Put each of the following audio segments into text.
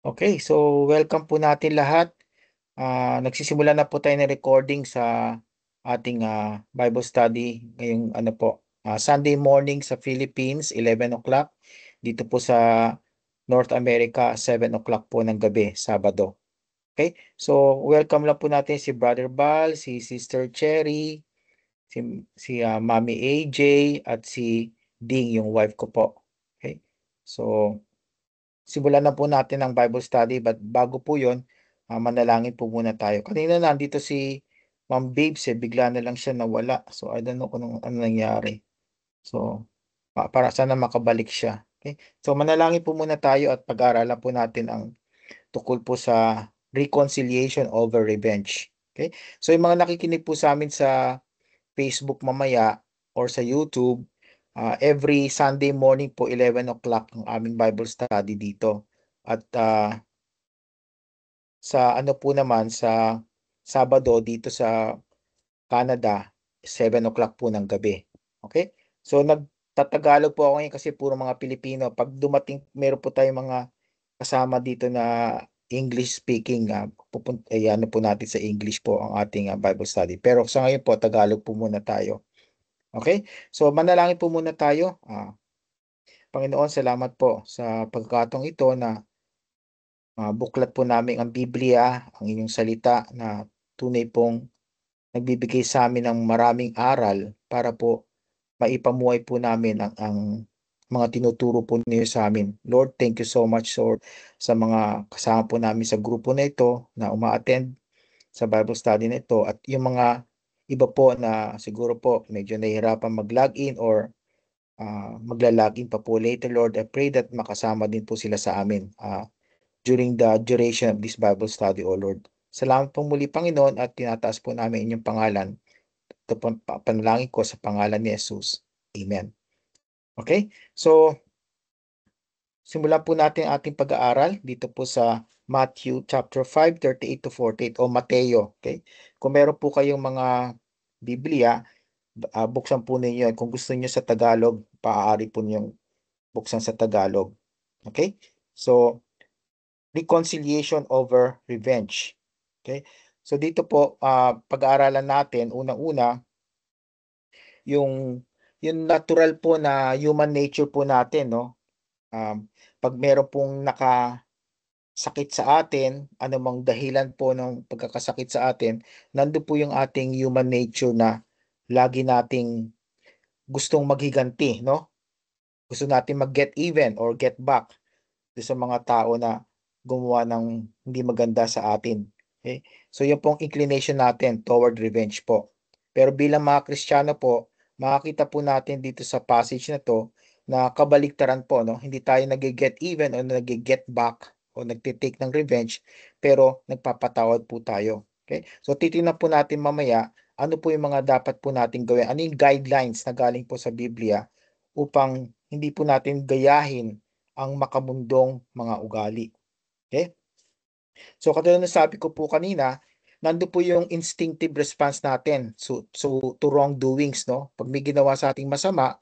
Okay, so welcome po natin lahat. Nagsisimula na po tayo ng recording sa ating Bible study ngayong Sunday morning sa Philippines, 11 o'clock. Dito po sa North America, 7 o'clock po ng gabi, Sabado. Okay, so welcome lang po natin si Brother Bal, si Sister Cherry, si Mami AJ, at si Ding, yung wife ko po. Okay, so simulan na po natin ang Bible study, but bago po yun, manalangin po muna tayo. Kanina nandito si Ma'am Babes, bigla na lang siya nawala. So I don't know kung ano nangyari. So para sana makabalik siya. Okay? So manalangin po muna tayo at pag-aaralan po natin ang tukol po sa reconciliation over revenge. Okay? So yung mga nakikinig po sa amin sa Facebook mamaya or sa YouTube, every Sunday morning po 11 o'clock ang aming Bible study dito. At sa ano po naman sa Sabado dito sa Canada, 7 o'clock po ng gabi. Okay? So nagtatagalog po ako ngayon kasi puro mga Pilipino. Pag dumating, meron po tayong mga kasama dito na English speaking, ano po natin sa English po ang ating Bible study. Pero sa ngayon po, Tagalog po muna tayo. Okay? So manalangin po muna tayo. Panginoon, salamat po sa pagkakataong ito na buklat po namin ang Biblia, ang inyong salita na tunay pong nagbibigay sa amin ng maraming aral para po maipamuhay po namin ang mga tinuturo po niyo sa amin. Lord, thank you so much, Lord, sa mga kasama po namin sa grupo na ito na uma-attend sa Bible study na ito at yung mga iba po na siguro po medyo nahihirapan mag-login or magla-login pa po later, Lord. I pray that makasama din po sila sa amin during the duration of this Bible study, O Lord. Salamat po muli, Panginoon, at tinataas po namin inyong pangalan. Ito po panalangin ko sa pangalan ni Jesus. Amen. Okay? So, simulan po natin ang ating pag-aaral dito po sa Matthew chapter 5, 38 to 48 o Mateo. Okay? Kung meron po kayong mga Biblia, buksan po ninyo. Kung gusto niyo sa Tagalog, maaari po ninyong buksan sa Tagalog. Okay? So, reconciliation over revenge. Okay? So dito po, pag-aaralan natin, unang-una, yung, yung natural po na human nature po natin, no? Pag meron pong nakasakit sa atin, anumang dahilan po ng pagkakasakit sa atin, nando po yung ating human nature na lagi nating gustong maghiganti, no? Gusto natin mag-get even or get back sa mga tao na gumawa ng hindi maganda sa atin. Okay? So yun pong inclination natin toward revenge po. Pero bilang mga Kristiyano po, makakita po natin dito sa passage na to na kabaliktaran po, no? Hindi tayo nag-get even o nag-get back o nagtitake ng revenge, pero nagpapatawad po tayo. Okay? So titingnan po natin mamaya ano po yung mga dapat po natin gawin. Ano yung guidelines na galing po sa Biblia upang hindi po natin gayahin ang makamundong mga ugali. Okay? So katulad ng sabi ko po kanina, nando po yung instinctive response natin to wrongdoings, no? Pag may ginawa sa ating masama,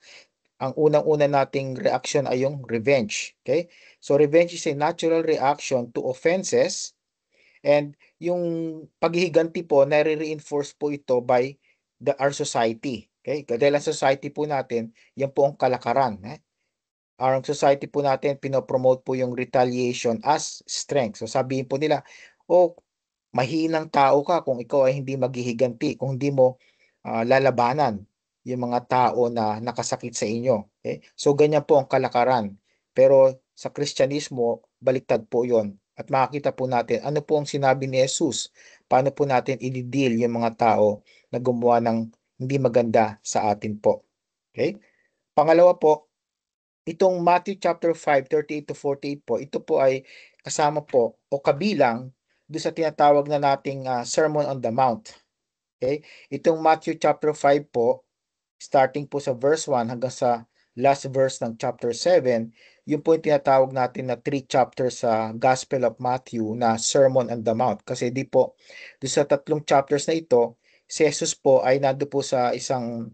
ang unang-una nating reaction ay yung revenge. Okay? So revenge is a natural reaction to offenses, and yung paghihiganti po, nare-reinforce po ito by our society. Okay? Dahil ang society po natin, yan po ang kalakaran. Our society po natin, pinopromote po yung retaliation as strength. So sabihin po nila, oh, mahinang tao ka kung ikaw ay hindi maghihiganti, kung hindi mo lalabanan yung mga tao na nakasakit sa inyo. Okay? So ganyan po ang kalakaran. Pero sa Kristyanismo, baliktad po yon. At makakita po natin ano po ang sinabi ni Jesus. Paano po natin i-deal yung mga tao na gumawa ng hindi maganda sa atin po. Okay? Pangalawa po, itong Matthew chapter 5, 38 to 48 po, ito po ay kasama po o kabilang doon sa tinatawag na nating Sermon on the Mount. Okay? Itong Matthew chapter 5 po, starting po sa verse 1 hanggang sa last verse ng chapter 7, yun po yung tinatawag natin na 3 chapters sa Gospel of Matthew na Sermon on the Mount. Kasi di po, doon sa tatlong chapters na ito, si Jesus po ay nando po sa isang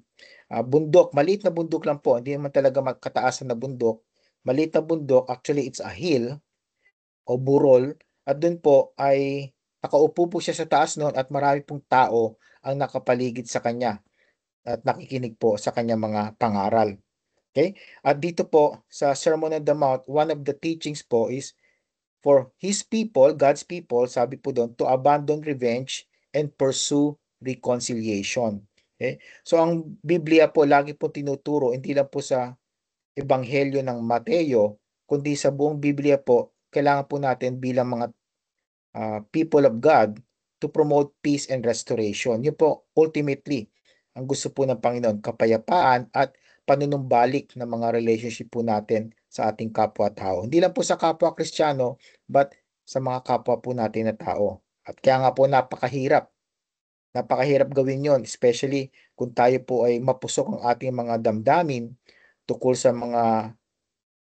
bundok, maliit na bundok lang po, hindi naman talaga magkataasan na bundok. Maliit na bundok, actually it's a hill, o burol at dun po ay nakaupo po siya sa taas nun at marami pong tao ang nakapaligid sa kanya at nakikinig po sa kanyang mga pangaral. Okay? At dito po sa Sermon on the Mount, one of the teachings po is for His people, God's people, sabi po doon, to abandon revenge and pursue reconciliation. Okay? So ang Biblia po lagi po tinuturo, hindi lang po sa Ebanghelyo ng Mateo, kundi sa buong Biblia po, kailangan po natin bilang mga people of God to promote peace and restoration. Yun po, ultimately, ang gusto po ng Panginoon, kapayapaan at panunumbalik ng mga relationship po natin sa ating kapwa-tao. Hindi lang po sa kapwa Kristiyano, but sa mga kapwa po natin na tao. At kaya nga po napakahirap. Napakahirap gawin yon, especially kung tayo po ay mapusok ang ating mga damdamin tungkol sa mga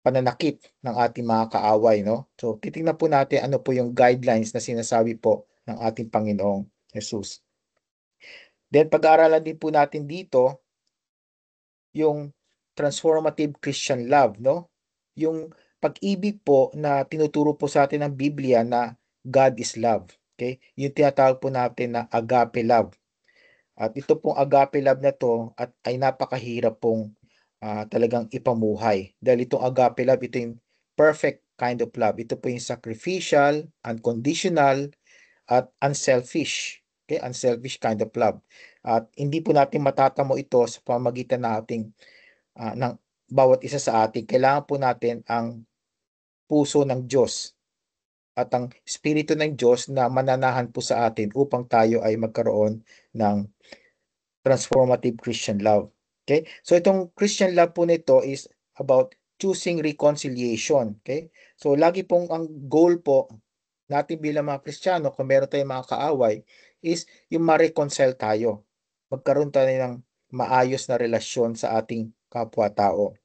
pananakit ng ating mga kaaway, no? So, titingnan po natin ano po yung guidelines na sinasabi po ng ating Panginoong Jesus. Then, pag-aaralan din po natin dito yung transformative Christian love, no? Yung pag-ibig po na tinuturo po sa atin ng Biblia na God is love. Okay? Yung tinatawag po natin na agape love. At ito pong agape love na to at ay napakahirap pong talagang ipamuhay. Dahil itong agape love, ito yung perfect kind of love. Ito po yung sacrificial, unconditional, at unselfish. Okay? Unselfish kind of love. At hindi po natin matatamo ito sa pamagitan ng bawat isa sa atin. Kailangan po natin ang puso ng Diyos at ang Espiritu ng Diyos na mananahan po sa atin upang tayo ay magkaroon ng transformative Christian love. Okay? So itong Christian love po nito is about choosing reconciliation. Okay? So lagi pong ang goal po natin bilang mga Kristiyano, kung meron tayong mga kaaway, is yung ma-reconcile tayo. Magkaroon tayo ng maayos na relasyon sa ating kapwa-tao.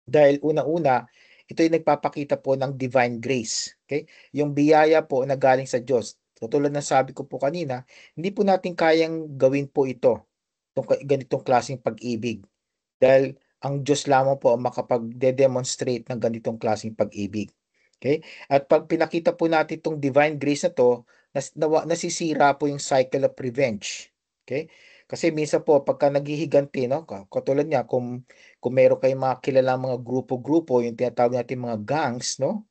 Dahil una-una, ito yung nagpapakita po ng divine grace. Okay? Yung biyaya po na galing sa Diyos. So, tulad ng sabi ko po kanina, hindi po natin kayang gawin po ito, itong ganitong klaseng pag-ibig. Dahil ang Diyos lamang po ang makapag-demonstrate ng ganitong klaseng pag-ibig. Okay? At pag pinakita po natin itong divine grace na to, nasisira po yung cycle of revenge. Okay? Kasi minsan po, pagka naghihiganti, no? Katulad niya, kung meron kayong mga kilalang mga grupo-grupo, yung tinatawag natin mga gangs, no?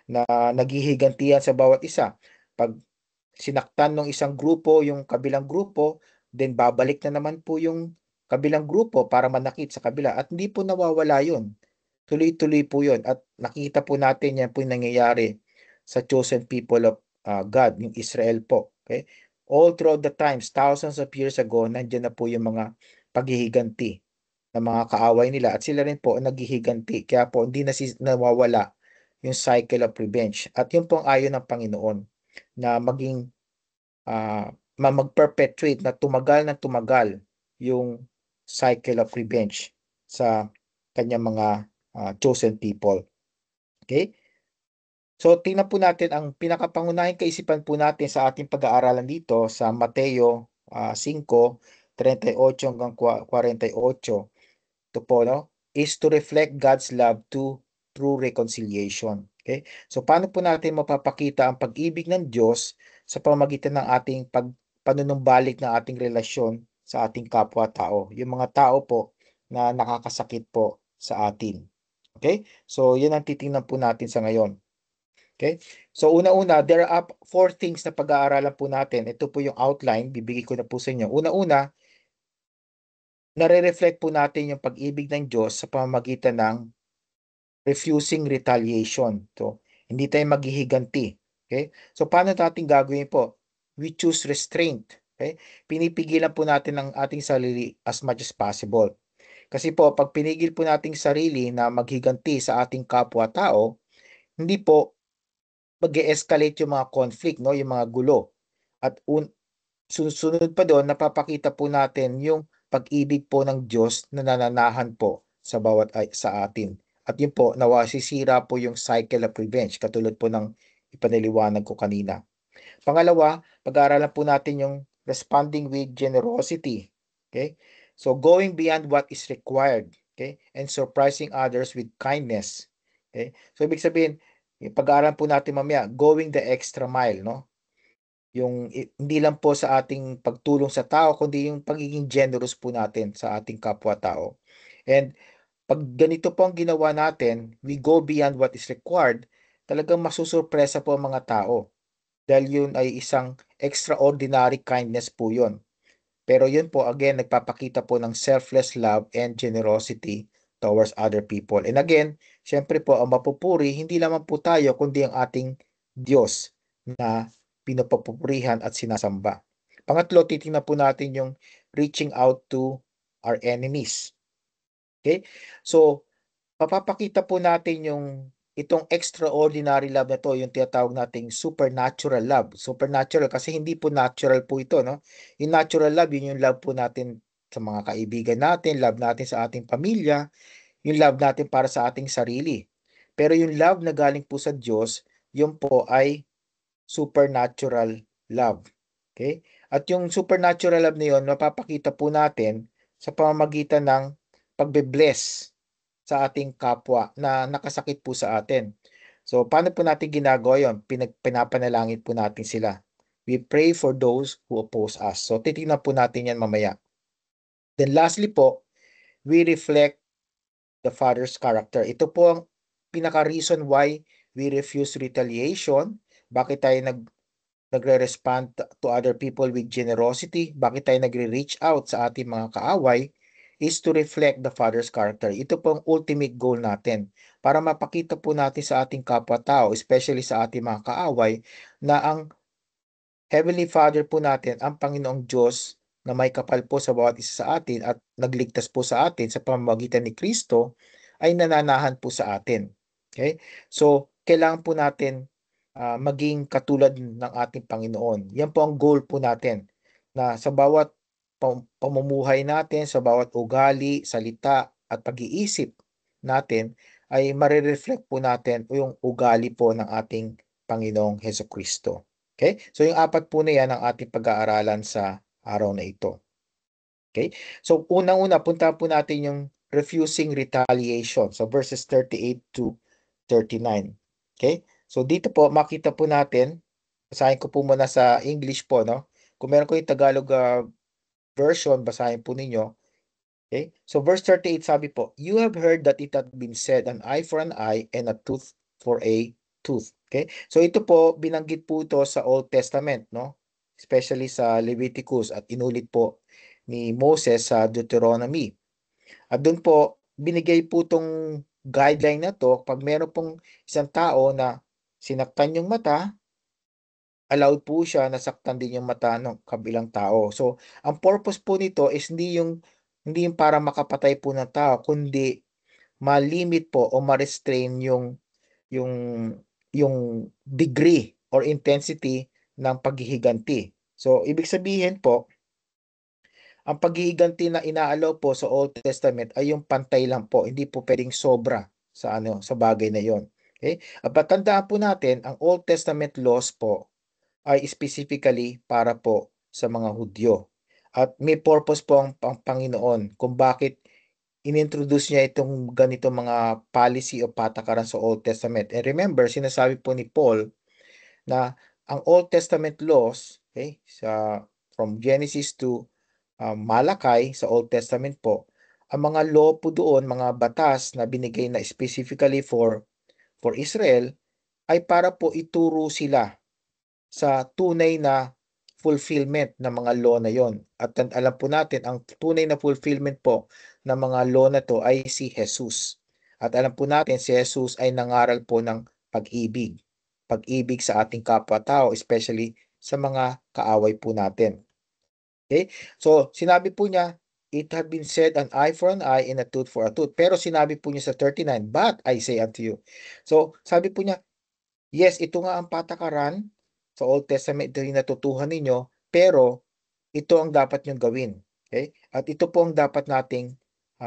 Na naghihigantihan sa bawat isa. Pag sinaktan ng isang grupo yung kabilang grupo, then babalik na naman po yung kabilang grupo para manakit sa kabila. At hindi po nawawala yun. Tuloy-tuloy po yun. At nakita po natin yan po yung nangyayari sa chosen people of God, yung Israel po. Okay? All throughout the times, thousands of years ago, nandiyan na po yung mga paghihiganti ng mga kaaway nila at sila rin po ang naghihiganti. Kaya po hindi nawawala yung cycle of revenge. At yun po ang ayon ng Panginoon na maging mag-perpetuate na tumagal na tumagal yung cycle of revenge sa kanyang mga chosen people. Okay? So, tingnan po natin ang pinakapangunahing kaisipan po natin sa ating pag-aaralan dito sa Mateo 5:38 hanggang 48. Ito po, no? Is to reflect God's love through reconciliation. Okay? So, paano po natin mapapakita ang pag-ibig ng Diyos sa pamamagitan ng ating panunumbalik ng ating relasyon sa ating kapwa-tao? Yung mga tao po na nakakasakit po sa atin. Okay? So, yun ang titingnan po natin sa ngayon. Okay? So, una-una, there are 4 things na pag-aaralan po natin. Ito po yung outline. Bibigay ko na po sa inyo. Una-una, nare-reflect po natin yung pag-ibig ng Diyos sa pamamagitan ng refusing retaliation. So, hindi tayo maghihiganti. Okay? So, paano natin gagawin po? We choose restraint. Okay? Pinipigilan po natin ang ating sarili as much as possible. Kasi po, pag pinigil po nating sarili na maghiganti sa ating kapwa-tao, hindi po mag-e-escalate yung mga conflict, no? Yung mga gulo. At susunod pa doon, napapakita po natin yung pag-ibig po ng Diyos na nananahan po sa bawat sa atin. At yun po, nawasisira po yung cycle of revenge, katulad po ng ipaniliwanag ko kanina. Pangalawa, pag-aaralan po natin yung responding with generosity. Okay? So, going beyond what is required. Okay? And surprising others with kindness. Okay? So, ibig sabihin, Pag-aaralan po natin mamaya, going the extra mile, no? Yung hindi lang po sa ating pagtulong sa tao, kundi yung pagiging generous po natin sa ating kapwa-tao. And pag ganito po ang ginawa natin, we go beyond what is required, talagang masusurpresa po ang mga tao. Dahil yun ay isang extraordinary kindness po yun. Pero yun po, again, nagpapakita po ng selfless love and generosity towards other people. And again, syempre po, ang mapupuri, hindi lamang po tayo, kundi ang ating Diyos na pinapupurihan at sinasamba. Pangatlo, titingnan po natin yung reaching out to our enemies. Okay? So, mapapakita po natin yung itong extraordinary love na to, yung tinatawag nating supernatural love. Supernatural kasi hindi po natural po ito, no? Yung natural love, yun yung love po natin sa mga kaibigan natin, love natin sa ating pamilya, yung love natin para sa ating sarili. Pero yung love na galing po sa Diyos, yun po ay supernatural love. Okay? At yung supernatural love na yun, mapapakita po natin sa pamamagitan ng pagbe-bless sa ating kapwa na nakasakit po sa atin. So, paano po natin ginagawa yun? Pinapanalangin po natin sila. We pray for those who oppose us. So, titignan po natin yan mamaya. Then lastly po, we reflect the Father's character. Ito po ang pinaka-reason why we refuse retaliation. Bakit tayo nagre-respond to other people with generosity? Bakit tayo nagre-reach out sa ating mga kaaway? Is to reflect the Father's character. Ito po ang ultimate goal natin para mapakita po natin sa ating kapwa-tao, especially sa ating mga kaaway, na ang Heavenly Father po natin, ang Panginoong Diyos na may kapal po sa bawat isa sa atin at nagligtas po sa atin sa pamamagitan ni Kristo, ay nananahan po sa atin. Okay? So, kailangan po natin maging katulad ng ating Panginoon. Yan po ang goal po natin na sa bawat pamumuhay natin, sa bawat ugali, salita at pag-iisip natin ay marireflect po natin yung ugali po ng ating Panginoong Heso Kristo. Okay? So yung apat po na yan ang ating pag-aaralan sa araw na ito. Okay? So unang-una, puntahan po natin yung refusing retaliation. So verses 38 to 39. Okay? So dito po, makita po natin, basahin ko po muna sa English po, no? Kung meron ko yung Tagalog version, basahin po ninyo. Okay? So verse 38 sabi po, you have heard that it had been said, an eye for an eye and a tooth for a tooth. Okay? So ito po, binanggit po ito sa Old Testament, no? Especially sa Leviticus at inulit po ni Moses sa Deuteronomy. At doon po, binigay po itong guideline na to, pag meron pong isang tao na sinaktan yung mata, allowed po siya na saktan din yung mata ng kabilang tao. So, ang purpose po nito is hindi yung para makapatay po ng tao, kundi ma-limit po o ma-restrain yung yung degree or intensity ng paghihiganti. So, ibig sabihin po, ang paghihiganti na inaalaw po sa Old Testament ay yung pantay lang po, hindi po pwedeng sobra sa bagay na yon. Okay? At patandaan po natin, ang Old Testament laws po ay specifically para po sa mga Hudyo. At may purpose po ang Panginoon kung bakit inintroduce niya itong ganito mga policy o patakaran sa Old Testament. And remember, sinasabi po ni Paul na ang Old Testament laws, okay, from Genesis to Malakay sa Old Testament po, ang mga law po doon, mga batas na binigay na specifically for Israel, ay para po ituro sila sa tunay na fulfillment ng mga law na yon. At alam po natin, ang tunay na fulfillment po ng mga law na to ay si Jesus. At alam po natin, si Jesus ay nangaral po ng pag-ibig. Pag-ibig sa ating kapwa-tao, especially sa mga kaaway po natin. Okay? So, sinabi po niya, it had been said, an eye for an eye and a tooth for a tooth. Pero sinabi po niya sa 39, but I say unto you. So, sabi po niya, yes, ito nga ang patakaran sa Old Testament, ito yung natutuhan ninyo, pero ito ang dapat nyong gawin. Okay? At ito po ang dapat nating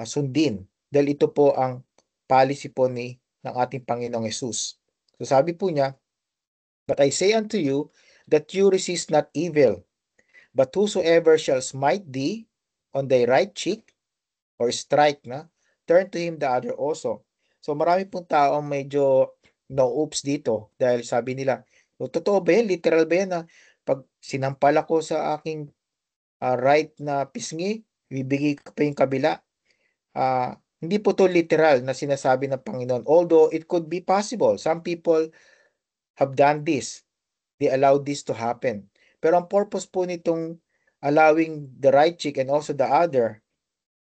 sundin. Dahil ito po ang policy po ng ating Panginoong Jesus. So sabi po niya, but I say unto you, that you resist not evil, but whosoever shall smite thee on thy right cheek, or strike na, turn to him the other also. So marami pong tao ang medyo no-oops dito dahil sabi nila, totoo ba yan? Literal ba yan na pag sinampal ako sa aking right na pisngi, bibigay ko pa yung kabila? Hindi po to literal na sinasabi ng Panginoon. Although it could be possible. Some people have done this. They allowed this to happen. Pero ang purpose po nitong allowing the right cheek and also the other,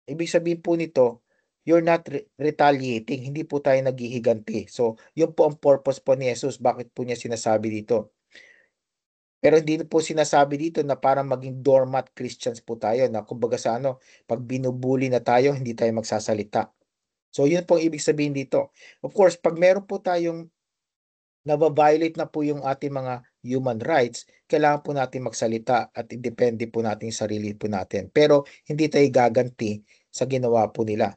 ibig sabihin po nito, you're not retaliating. Hindi po tayo naghihiganti. So, yun po ang purpose po ni Jesus. Bakit po niya sinasabi dito? Pero hindi po sinasabi dito na para maging doormat Christians po tayo na kumbaga sa ano, pag binubuli na tayo, hindi tayo magsasalita. So, yun po ang ibig sabihin dito. Of course, pag meron po tayong nababiolate na po yung ating mga human rights, kailangan po natin magsalita at independe po natin yung sarili po natin. Pero hindi tayo gaganti sa ginawa po nila.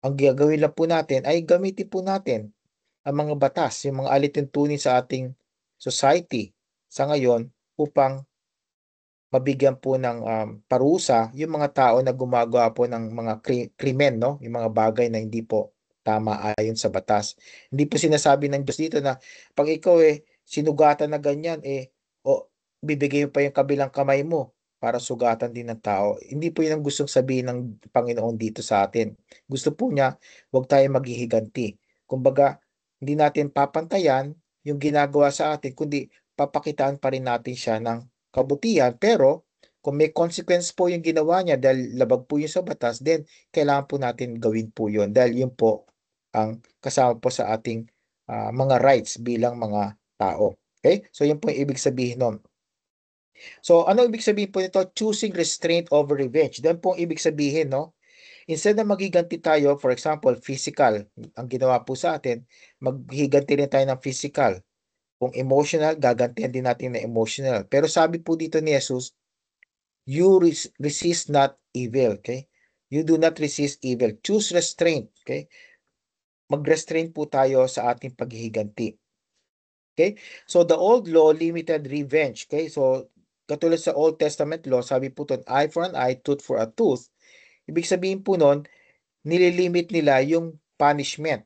Ang gagawin lang po natin ay gamitin po natin ang mga batas, yung mga alituntunin sa ating society sa ngayon upang mabigyan po ng parusa yung mga tao na gumagawa po ng mga krimen, no? Yung mga bagay na hindi po tama ayon sa batas. Hindi po sinasabi ng Diyos dito na pag ikaw sinugatan na ganyan, o bibigay mo pa yung kabilang kamay mo para sugatan din ng tao. Hindi po yun ang gustong sabihin ng Panginoon dito sa atin. Gusto po niya, huwag tayo maghihiganti. Kumbaga, hindi natin papantayan yung ginagawa sa atin, kundi papakitaan pa rin natin siya ng kabutihan. Pero kung may consequence po yung ginawa niya dahil labag po yun sa batas, then kailangan po natin gawin po yun dahil yun po ang kasama po sa ating mga rights bilang mga tao. Okay? So yun po yung ibig sabihin nun. So ano ibig sabihin po nito? Choosing restraint over revenge. Doon po ang ibig sabihin, no? Instead na maghiganti tayo, for example, physical, ang ginawa po sa atin, maghiganti rin tayo ng physical. Kung emotional, gagantihan din natin na emotional. Pero sabi po dito ni Jesus, you resist not evil, okay? You do not resist evil. Choose restraint, okay? Mag-restrain po tayo sa ating paghihiganti. Okay? So the old law limited revenge, okay? So katulad sa Old Testament law, sabi po doon, eye for an eye, tooth for a tooth. Ibig sabihin po noon, nililimit nila yung punishment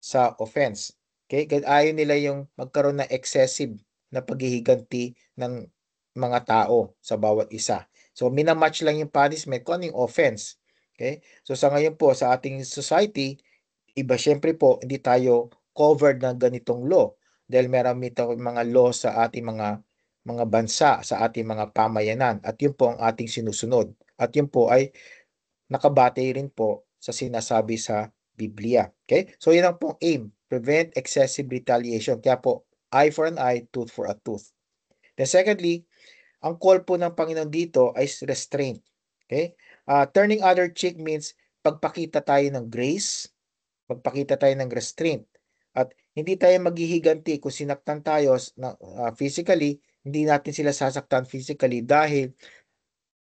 sa offense. Okay? Ayaw nila yung magkaroon ng excessive na paghihiganti ng mga tao sa bawat isa. So, minamatch lang yung punishment kung ano yung offense. Okay? So, sa ngayon po, sa ating society, iba syempre po, hindi tayo covered ng ganitong law dahil meron mga law sa ating mga bansa, sa ating mga pamayanan at yun po ang ating sinusunod. At yun po ay nakabatay rin po sa sinasabi sa Biblia. Okay? So, yun ang pong aim. Prevent excessive retaliation. Kaya po, eye for an eye, tooth for a tooth. Then secondly, ang call po ng Panginoon dito ay restraint. Okay? Turning other cheek means pagpakita tayo ng grace, pagpakita tayo ng restraint. At hindi tayo maghihiganti kung sinaktan tayo physically, hindi natin sila sasaktan physically dahil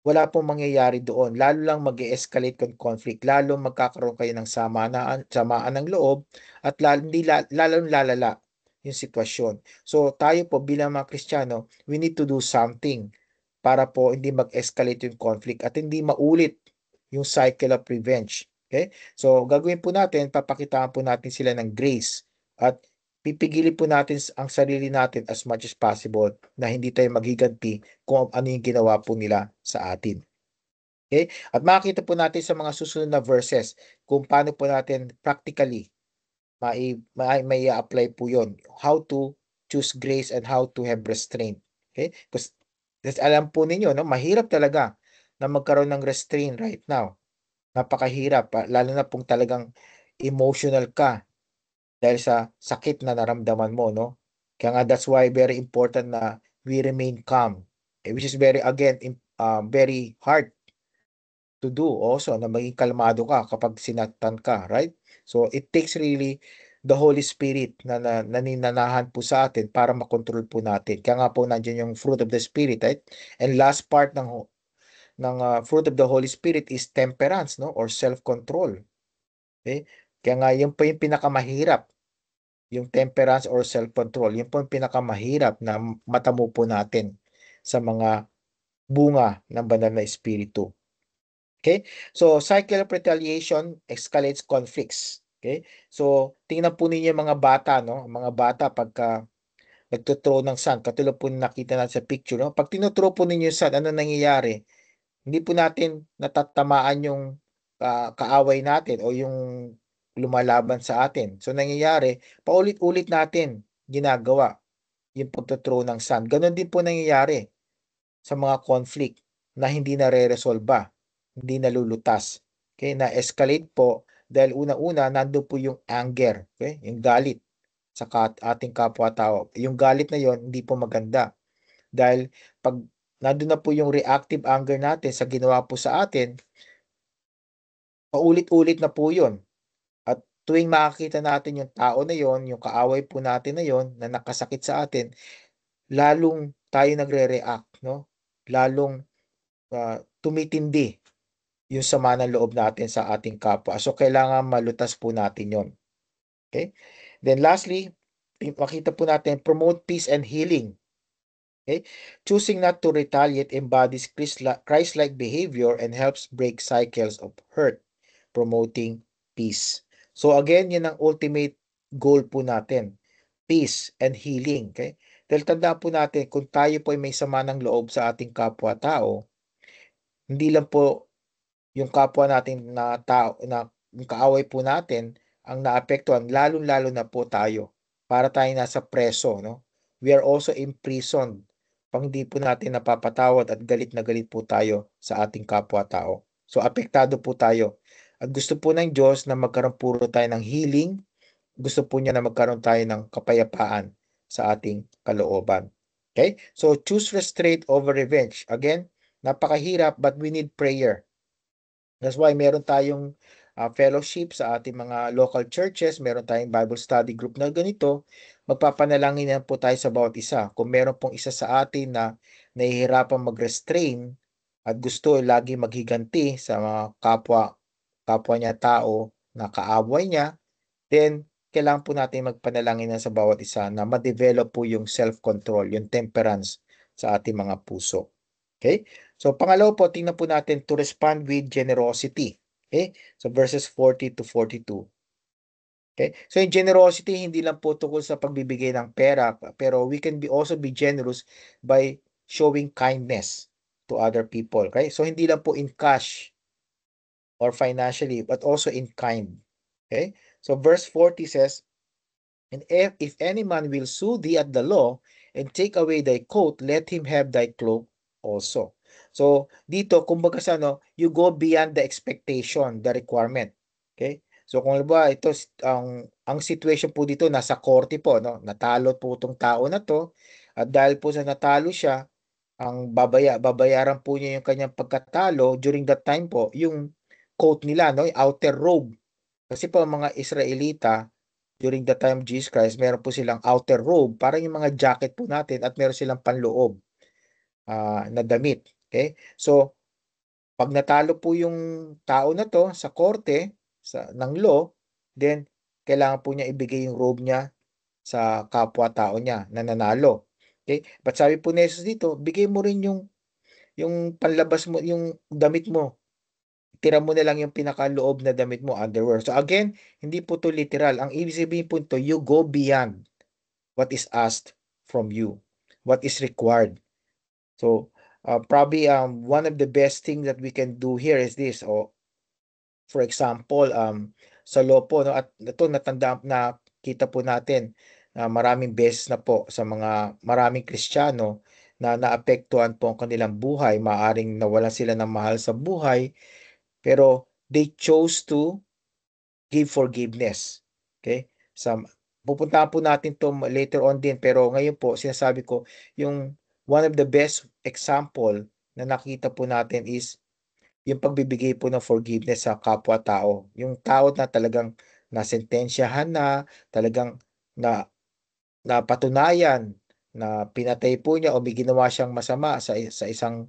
wala pong mangyayari doon. Lalo lang mag-escalate yung conflict. Lalo magkakaroon kayo ng samaan ng loob at lalong lalala yung sitwasyon. So tayo po bilang mga Kristiyano, we need to do something para po hindi mag-escalate yung conflict at hindi maulit yung cycle of revenge. Okay? So gagawin po natin, papakitaan po natin sila ng grace at pipigilin po natin ang sarili natin as much as possible na hindi tayo maghiganti kung ano yung ginawa po nila sa atin. Okay? At makikita po natin sa mga susunod na verses kung paano po natin practically may apply po yon. How to choose grace and how to have restraint. Okay? Because alam po ninyo, no, mahirap talaga na magkaroon ng restraint right now. Napakahirap, lalo na kung talagang emotional ka dahil sa sakit na naramdaman mo, no? Kaya nga that's why very important na we remain calm. Which is very hard to do also na maging kalmado ka kapag sinaktan ka, right? So it takes really the Holy Spirit na naninanahan po sa atin para makontrol po natin. Kaya nga po nandiyan yung fruit of the Spirit, right? And last part ng fruit of the Holy Spirit is temperance, no? Or self-control. Okay? Kaya nga yun po yung pinakamahirap, yung temperance or self-control. Yun po yung pinakamahirap na matamo po natin sa mga bunga ng banal na espiritu. Okay? So, cycle of retaliation escalates conflicts. Okay? So, tingnan po ninyo yung mga bata, no? Mga bata pagka nagto-throw ng sand, katulad po na nakita natin sa picture, no? Pag tino-throw po ninyo yung sand, ano nangyayari? Hindi po natin natatamaan yung kaaway natin o yung lumalaban sa atin. So, nangyayari, paulit-ulit natin ginagawa yung pagto-throw ng sand. Ganon din po nangyayari sa mga conflict na hindi nare-resolba, hindi nalulutas. Okay, na-escalate po dahil una-una nando po yung anger, okay? Yung galit sa ating kapwa-tao. Yung galit na yon hindi po maganda dahil pag nandun na po yung reactive anger natin sa ginawa po sa atin, paulit-ulit na po yun. At tuwing makakita natin yung tao na yon, yung kaaway po natin na yon na nakasakit sa atin, lalong tayo nagre-react, no? Lalong tumitindi yung sama ng loob natin sa ating kapwa. So, kailangan malutas po natin yon. Okay? Then lastly, makita po natin, promote peace and healing. Okay? Choosing not to retaliate embodies Christ-like behavior and helps break cycles of hurt, promoting peace. So again, yun ang ultimate goal po natin. Peace and healing. Okay? Dahil tandaan po natin, kung tayo po ay may sama ng loob sa ating kapwa-tao, hindi lang po yung kapwa natin na tao, na yung kaaway po natin ang naapektuhan, lalong-lalo na po tayo. Para tayo nasa preso, no? We are also imprisoned pag hindi po natin napapatawad at galit na galit po tayo sa ating kapwa-tao. So, apektado po tayo. At gusto po ng Diyos na magkaroon puro tayo ng healing. Gusto po niya na magkaroon tayo ng kapayapaan sa ating kalooban. Okay? So, choose restraint over revenge. Again, napakahirap but we need prayer. That's why meron tayong fellowship sa ating mga local churches, meron tayong Bible study group na ganito. Magpapanalangin na po tayo sa bawat isa. Kung meron pong isa sa atin na nahihirapan mag-restrain at gusto lagi maghiganti sa mga kapwa niya tao na kaaway niya, then kailangan po natin magpanalangin na sa bawat isa na ma-develop po yung self-control, yung temperance sa ating mga puso. Okay? So, pangalawa po, tingnan po natin to respond with generosity. Okay? So, verses 40 to 42. Okay? So, yung generosity, hindi lang po tungkol sa pagbibigay ng pera, pero we can also be generous by showing kindness to other people. Okay? So, hindi lang po in cash or financially, but also in kind. Okay? So, verse 40 says, and if any man will sue thee at the law, and take away thy coat, let him have thy cloak also. So, dito, kumbaga sa you go beyond the expectation, the requirement. Okay? So, kung ba ito, ang situation po dito, nasa korte po, no? Natalo po itong tao na to, at dahil po sa natalo siya, ang babayaran po niya yung kanyang pagkatalo during that time po, yung coat nila, no? Yung outer robe. Kasi po, mga Israelita, during the time of Jesus Christ, meron po silang outer robe, parang yung mga jacket po natin, at meron silang panloob na damit. Okay? So, pag natalo po yung tao na to sa korte ng law, then kailangan po niya ibigay yung robe niya sa kapwa-tao niya na nanalo. Okay? But sabi po ni Jesus dito, bigay mo rin yung panlabas mo, yung damit mo. Tira mo na lang yung pinakaloob na damit mo, underwear. So again, hindi po to literal. Ang ibig sabihin po ito, you go beyond what is asked from you, what is required. So, probably one of the best things that we can do here is this. For example, sa law po, no, at ito natanda na kita po natin maraming beses na po sa mga maraming Kristiyano na naapektuhan po ang kanilang buhay, maaring nawalan sila ng mahal sa buhay, pero they chose to give forgiveness. Okay? Pupuntahan po natin to later on din, pero ngayon po sinasabi ko yung one of the best example na nakita po natin is yung pagbibigay po ng forgiveness sa kapwa-tao. Yung tao na talagang nasentensyahan na, talagang na napatunayan na pinatay po niya o may ginawa siyang masama sa isang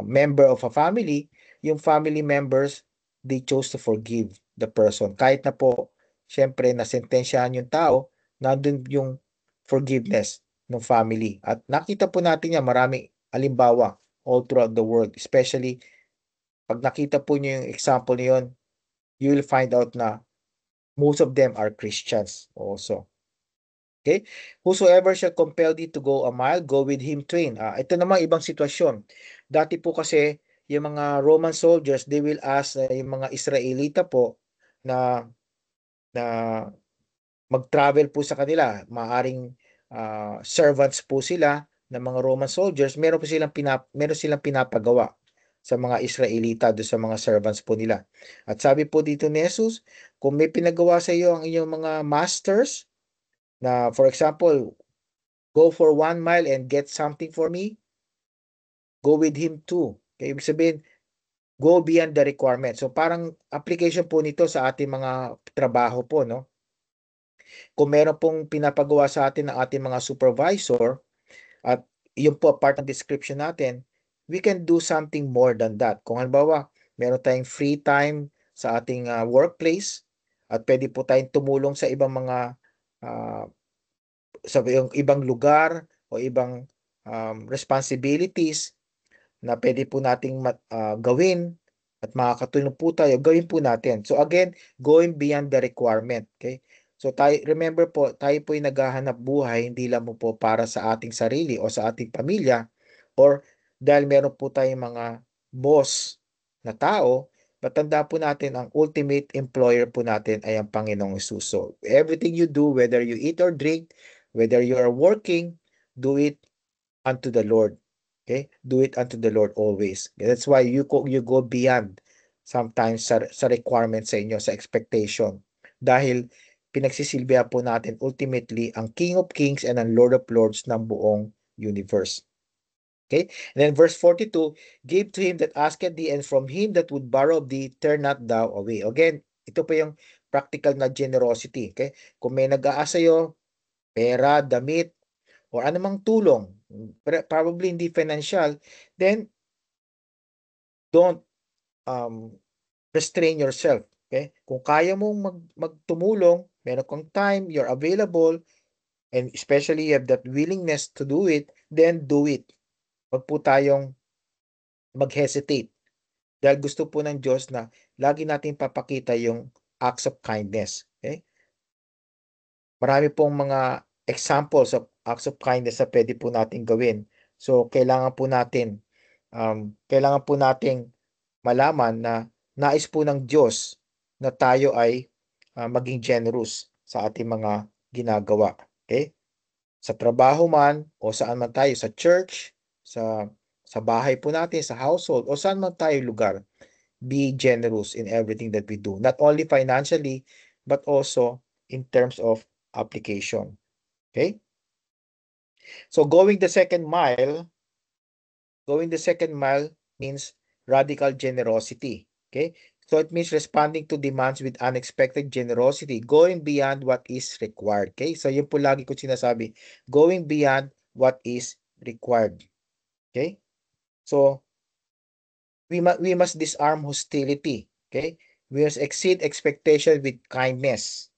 member of a family, yung family members, they chose to forgive the person. Kahit na po, syempre, nasentensyahan yung tao, nandun yung forgiveness ng family. At nakita po natin yan, maraming halimbawa all throughout the world. Especially, pag nakita po niyo yung example niyon, you will find out na most of them are Christians also. Okay? Whosoever shall compel thee to go a mile, go with him twain. Ito naman ibang sitwasyon. Dati po kasi yung mga Roman soldiers, they will ask yung mga Israelita po na na mag-travel po sa kanila. Maaring servants po sila ng mga Roman soldiers. Meron silang pinapagawa sa mga Israelita do sa mga servants po nila. At sabi po dito ni Jesus, kung may pinagawa sa iyo ang inyong mga masters, na for example, go for 1 mile and get something for me, go with him too. Okay, ibig sabihin, go beyond the requirement. So parang application po nito sa ating mga trabaho po, no? Kung meron pong pinapagawa sa atin ng ating mga supervisor at yun po part ng description natin, we can do something more than that. Kung halimbawa, meron tayong free time sa ating workplace at pwede po tayong tumulong sa ibang mga uh, sa ibang lugar o ibang responsibilities na pwede po nating gawin at makakatulong po tayo, gawin po natin. So again, going beyond the requirement. Okay? So tayo, remember po, tayo po ay naghahanap buhay, hindi lang po para sa ating sarili o sa ating pamilya or dahil meron po tayong mga boss na tao, matanda po natin ang ultimate employer po natin ay ang Panginoong Hesus. So everything you do, whether you eat or drink, whether you are working, do it unto the Lord. Okay? Do it unto the Lord always. That's why you go beyond sometimes sa requirement sa inyo, sa expectation. Dahil pinagsisilbihan po natin ultimately ang King of Kings and ang Lord of Lords ng buong universe. Okay? And then verse 42, give to him that asketh thee, and from him that would borrow of thee, turn not thou away. Again, ito po yung practical na generosity. Okay? Kung may nag-aasa sa'yo, pera, damit, or anumang tulong, probably hindi financial, then don't restrain yourself. Okay? Kung kaya mong magtumulong, meron kang time, you're available, and especially you have that willingness to do it, then do it. Huwag po tayong mag-hesitate. Dahil gusto po ng Diyos na lagi natin papakita yung acts of kindness. Okay? Marami pong mga examples of acts of kindness na pwede po natin gawin. So, kailangan po nating malaman na nais po ng Diyos na tayo ay maging generous sa ating mga ginagawa. Okay? Sa trabaho man o saan man tayo, sa church, sa bahay po natin, sa household, o saan man tayo lugar, be generous in everything that we do. Not only financially, but also in terms of application. Okay? So going the second mile means radical generosity. Okay? So it means responding to demands with unexpected generosity, going beyond what is required. Okay? So yun po lagi ko sinasabi, going beyond what is required. Okay? So we must disarm hostility. Okay? We must exceed expectation with kindness.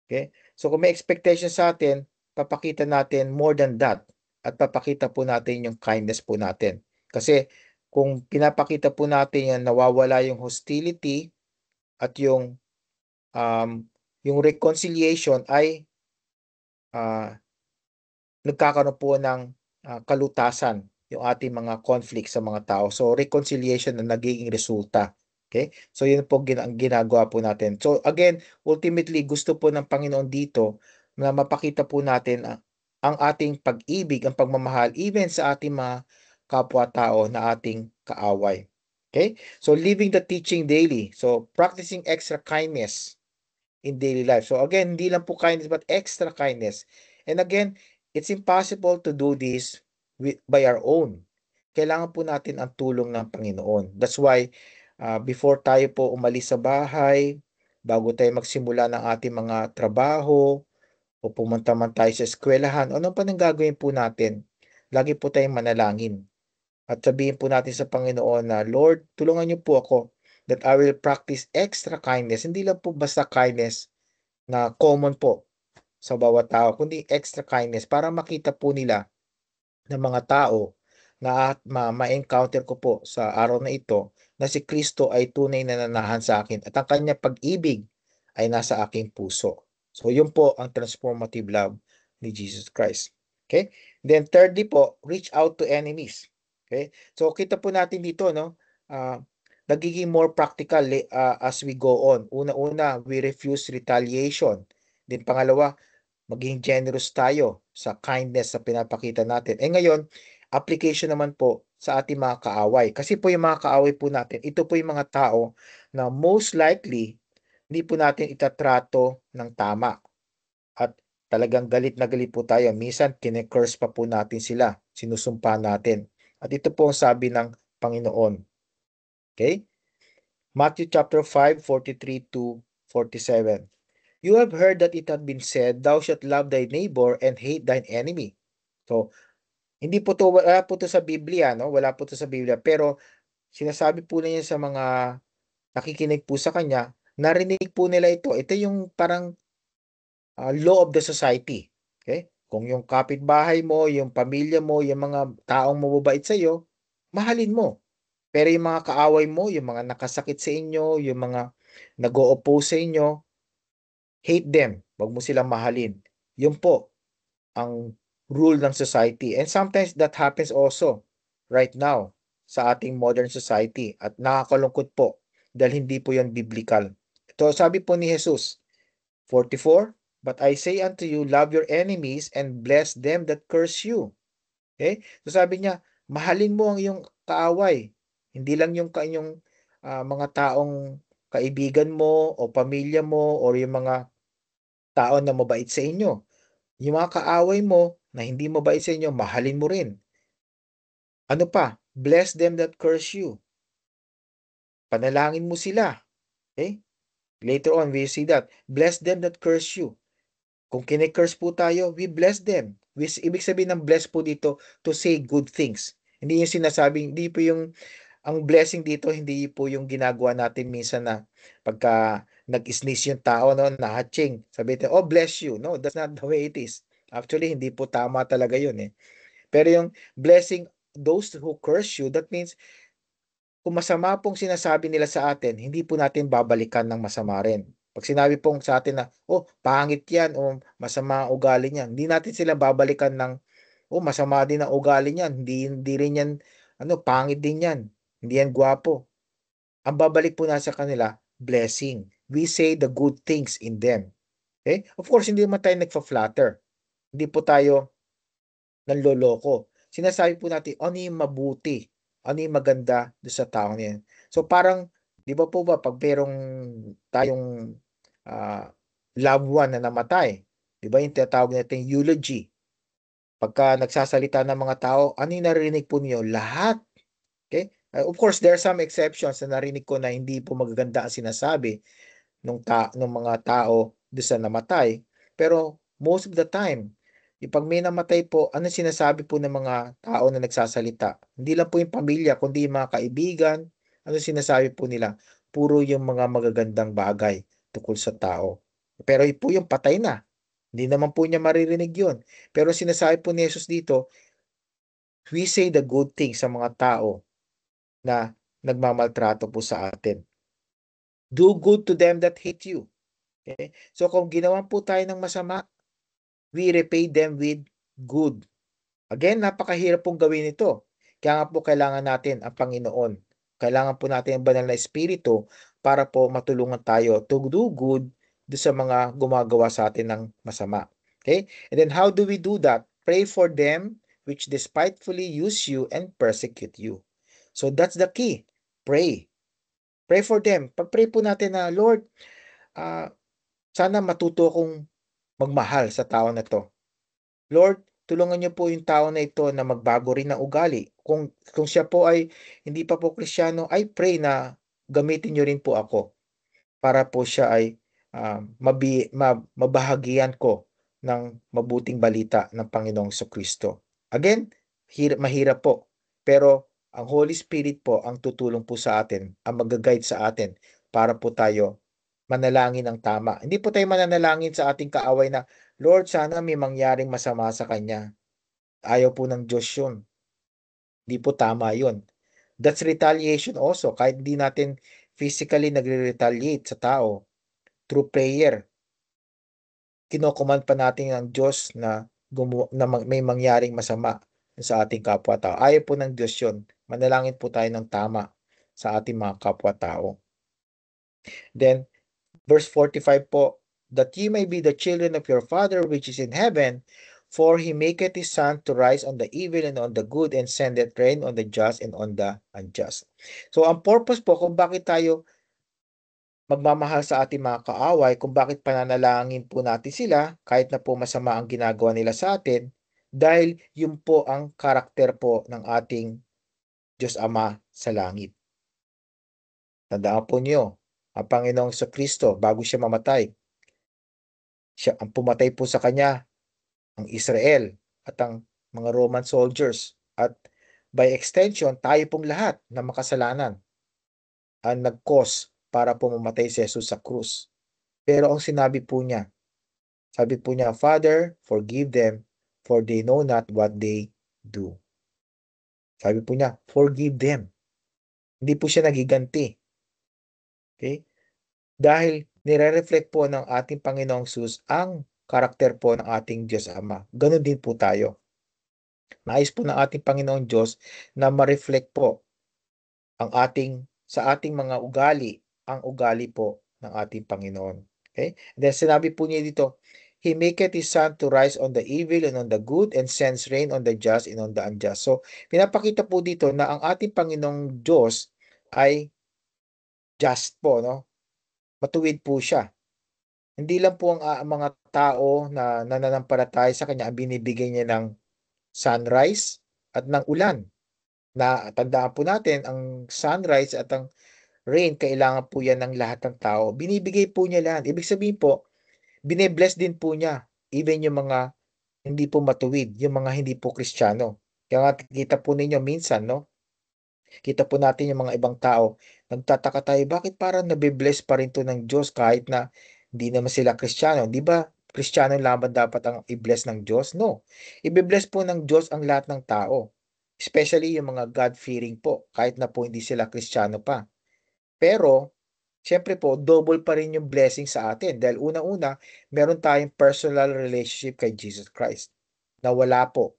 Okay? So kung may expectation sa atin, papakita natin more than that at papakita po natin yung kindness po natin. Kasi kung pinapakita po natin yan, nawawala yung hostility at yung reconciliation ay nagkakaroon po ng kalutasan yung ating mga conflict sa mga tao. So reconciliation na nagiging resulta. Okay? So yun po ang ginagawa po natin. So again, ultimately gusto po ng Panginoon dito na mapakita po natin ang ating pag-ibig, ang pagmamahal even sa ating mga kapwa-tao na ating kaaway. Okay? So living the teaching daily. So practicing extra kindness in daily life. So again, hindi lang po kindness but extra kindness. And again, it's impossible to do this by our own. Kailangan po natin ang tulong ng Panginoon. That's why before tayo po umalis sa bahay, bago tayo magsimula ng ating mga trabaho, o pumunta man tayo sa eskwelahan, ano pa nang gagawin po natin? Lagi po tayong manalangin. At sabihin po natin sa Panginoon na, Lord, tulungan niyo po ako that I will practice extra kindness. Hindi lang po basta kindness na common po sa bawat tao, kundi extra kindness para makita po nila ng mga tao na ma-encounter ko po sa araw na ito na si Kristo ay tunay na nanahan sa akin at ang kanyang pag-ibig ay nasa aking puso. So yun po ang transformative love ni Jesus Christ. Okay? Then thirdly po, reach out to enemies. Okay? So kita po natin dito, no? Nagiging more practical as we go on. Una-una, we refuse retaliation. Then pangalawa, maging generous tayo sa kindness sa pinapakita natin. Ngayon, application naman po sa ating mga kaaway. Kasi po yung mga kaaway po natin, ito po yung mga tao na most likely hindi po natin itatrato ng tama. At talagang galit na galit po tayo. Minsan, kine-curse pa po natin sila. Sinusumpa natin. At ito po ang sabi ng Panginoon. Okay? Matthew chapter 5, 43 to 47. You have heard that it had been said, thou shalt love thy neighbor and hate thine enemy. So, hindi po to, wala po to sa Biblia, no? Wala po to sa Biblia. Pero, sinasabi po niya sa mga nakikinig po sa kanya, narinig po nila ito. Ito yung parang law of the society. Okay? Kung yung kapitbahay mo, yung pamilya mo, yung mga taong mababait sa iyo, mahalin mo. Pero yung mga kaaway mo, yung mga nakasakit sa inyo, yung mga nag-o-oppose sa inyo, hate them. Huwag mo silang mahalin. Yun po ang rule ng society. And sometimes that happens also right now sa ating modern society. At nakakalungkot po dahil hindi po yan biblical. Ito sabi po ni Jesus, 44, but I say unto you, love your enemies and bless them that curse you. Okay? So sabi niya, mahalin mo ang iyong kaaway. Hindi lang yung kanyang mga taong kaibigan mo o pamilya mo o yung mga tao na mabait sa inyo. Yung mga kaaway mo na hindi mabait sa inyo, mahalin mo rin. Ano pa? Bless them that curse you. Panalangin mo sila. Okay? Later on, we see that. Bless them that curse you. Kung kine-curse po tayo, we bless them. Ibig sabihin ng bless po dito, to say good things. Hindi yung sinasabing, hindi po yung, ang blessing dito, hindi po yung ginagawa natin minsan na pagka nag-sneeze yung tao, no, na hatching. Sabi natin, oh, bless you. No, that's not the way it is. Actually, hindi po tama talaga yun eh. Pero yung blessing those who curse you, that means kung masama pong sinasabi nila sa atin, hindi po natin babalikan ng masama rin. Pag sinabi pong sa atin na, oh, pangit yan, o masama ang ugali niyan, hindi natin sila babalikan ng, oh, masama din ang ugali niyan, hindi rin yan, pangit din yan, hindi yan gwapo. Ang babalik po na sa kanila, blessing. We say the good things in them. Okay? Of course, hindi naman tayo nagfa-flatter. Hindi po tayo nanloloko. Sinasabi po natin, ano yung mabuti? Ano yung maganda doon sa tao niyan? So parang, di ba po ba, pag merong tayong loved one na namatay, di ba yung tinatawag natin eulogy? Pagka nagsasalita ng mga tao, ano yung narinig po niyo? Lahat. Okay? Of course, there are some exceptions na narinig ko na hindi po magaganda ang sinasabi nung mga tao doon sa namatay. Pero most of the time, pag may namatay po, ano sinasabi po ng mga tao na nagsasalita? Hindi lang po yung pamilya, kundi yung mga kaibigan. Ano sinasabi po nila? Puro yung mga magagandang bagay tungkol sa tao. Pero po yung patay na. Hindi naman po niya maririnig yun. Pero sinasabi po ni Jesus dito, we say the good things sa mga tao na nagmamaltrato po sa atin. Do good to them that hate you. Okay? So kung ginawan po tayo ng masama, we repay them with good. Again, napakahirap pong gawin ito. Kaya nga po kailangan natin ang Panginoon. Kailangan po natin ang banal na espiritu para po matulungan tayo to do good do sa mga gumagawa sa atin ng masama. Okay? And then how do we do that? Pray for them which despitefully use you and persecute you. So that's the key. Pray. Pray for them. Pag-pray po natin na, Lord, sana matuto akong magmahal sa tao na to. Lord, tulungan niyo po yung tao na ito na magbago rin ng ugali. Kung siya po ay hindi pa po Kristiyano, I pray na gamitin niyo rin po ako para po siya ay mabahagian ko ng mabuting balita ng Panginoong Kristo. Again, mahirap po. Pero ang Holy Spirit po ang tutulong po sa atin, ang mag-guide sa atin para po tayo manalangin ng tama. Hindi po tayo mananalangin sa ating kaaway na, Lord, sana may mangyaring masama sa kanya. Ayaw po ng Diyos yun. Hindi po tama yun. That's retaliation also. Kahit hindi natin physically nagre-retaliate sa tao, through prayer. Kino-command pa natin ang Diyos na may mangyaring masama sa ating kapwa-tao. Ayaw po ng Diyos yun. Manalangin po tayo ng tama sa ating mga kapwa-tao. Then, verse 45 po, that ye may be the children of your Father which is in heaven, for he maketh his sun to rise on the evil and on the good, and sendeth rain on the just and on the unjust. So, ang purpose po kung bakit tayo magmamahal sa ating mga kaaway, kung bakit pananalangin po natin sila, kahit na po masama ang ginagawa nila sa atin, dahil yun po ang karakter po ng ating Diyos Ama sa langit. Tandaan po niyo, ang Panginoong Kristo, bago siya mamatay, siya ang pumatay po sa kanya, ang Israel at ang mga Roman soldiers, at by extension, tayo pong lahat na makasalanan ang nag-cause para po mamatay si Jesus sa krus. Pero ang sinabi po niya, sabi po niya, Father, forgive them, for they know not what they do. Sabi po niya, forgive them. Hindi po siya nagiganti. Okay? Dahil nire-reflect po ng ating Panginoong Sus ang karakter po ng ating Diyos Ama. Ganon din po tayo. Nais po ng ating Panginoong Diyos na ma-reflect po sa ating mga ugali, ang ugali po ng ating Panginoon. Okay? And then sinabi po niya dito, He maketh His sun to rise on the evil and on the good, and sends rain on the just and on the unjust. So, pinapakita po dito na ang ating Panginoong Diyos ay just po, no? Matuwid po siya. Hindi lang po ang mga tao na nananampalataya sa Kanya ang binibigay niya ng sunrise at ng ulan. Na tandaan po natin, ang sunrise at ang rain, kailangan po yan ng lahat ng tao. Binibigay po niya lahat. Ibig sabihin po, bine-bless din po niya even yung mga hindi po matuwid, yung mga hindi po Kristiyano. Kaya nga kita po ninyo minsan, no? Kita po natin yung mga ibang tao, nagtataka tayo, bakit parang nabibless pa rin to ng Diyos kahit na hindi naman sila Kristiyano? Di ba Kristiyano lamang dapat ang i-bless ng Diyos? No. I-bless po ng Diyos ang lahat ng tao. Especially yung mga God-fearing po, kahit na po hindi sila Kristiyano pa. Pero, siyempre po, double pa rin yung blessing sa atin. Dahil una-una, meron tayong personal relationship kay Jesus Christ na wala po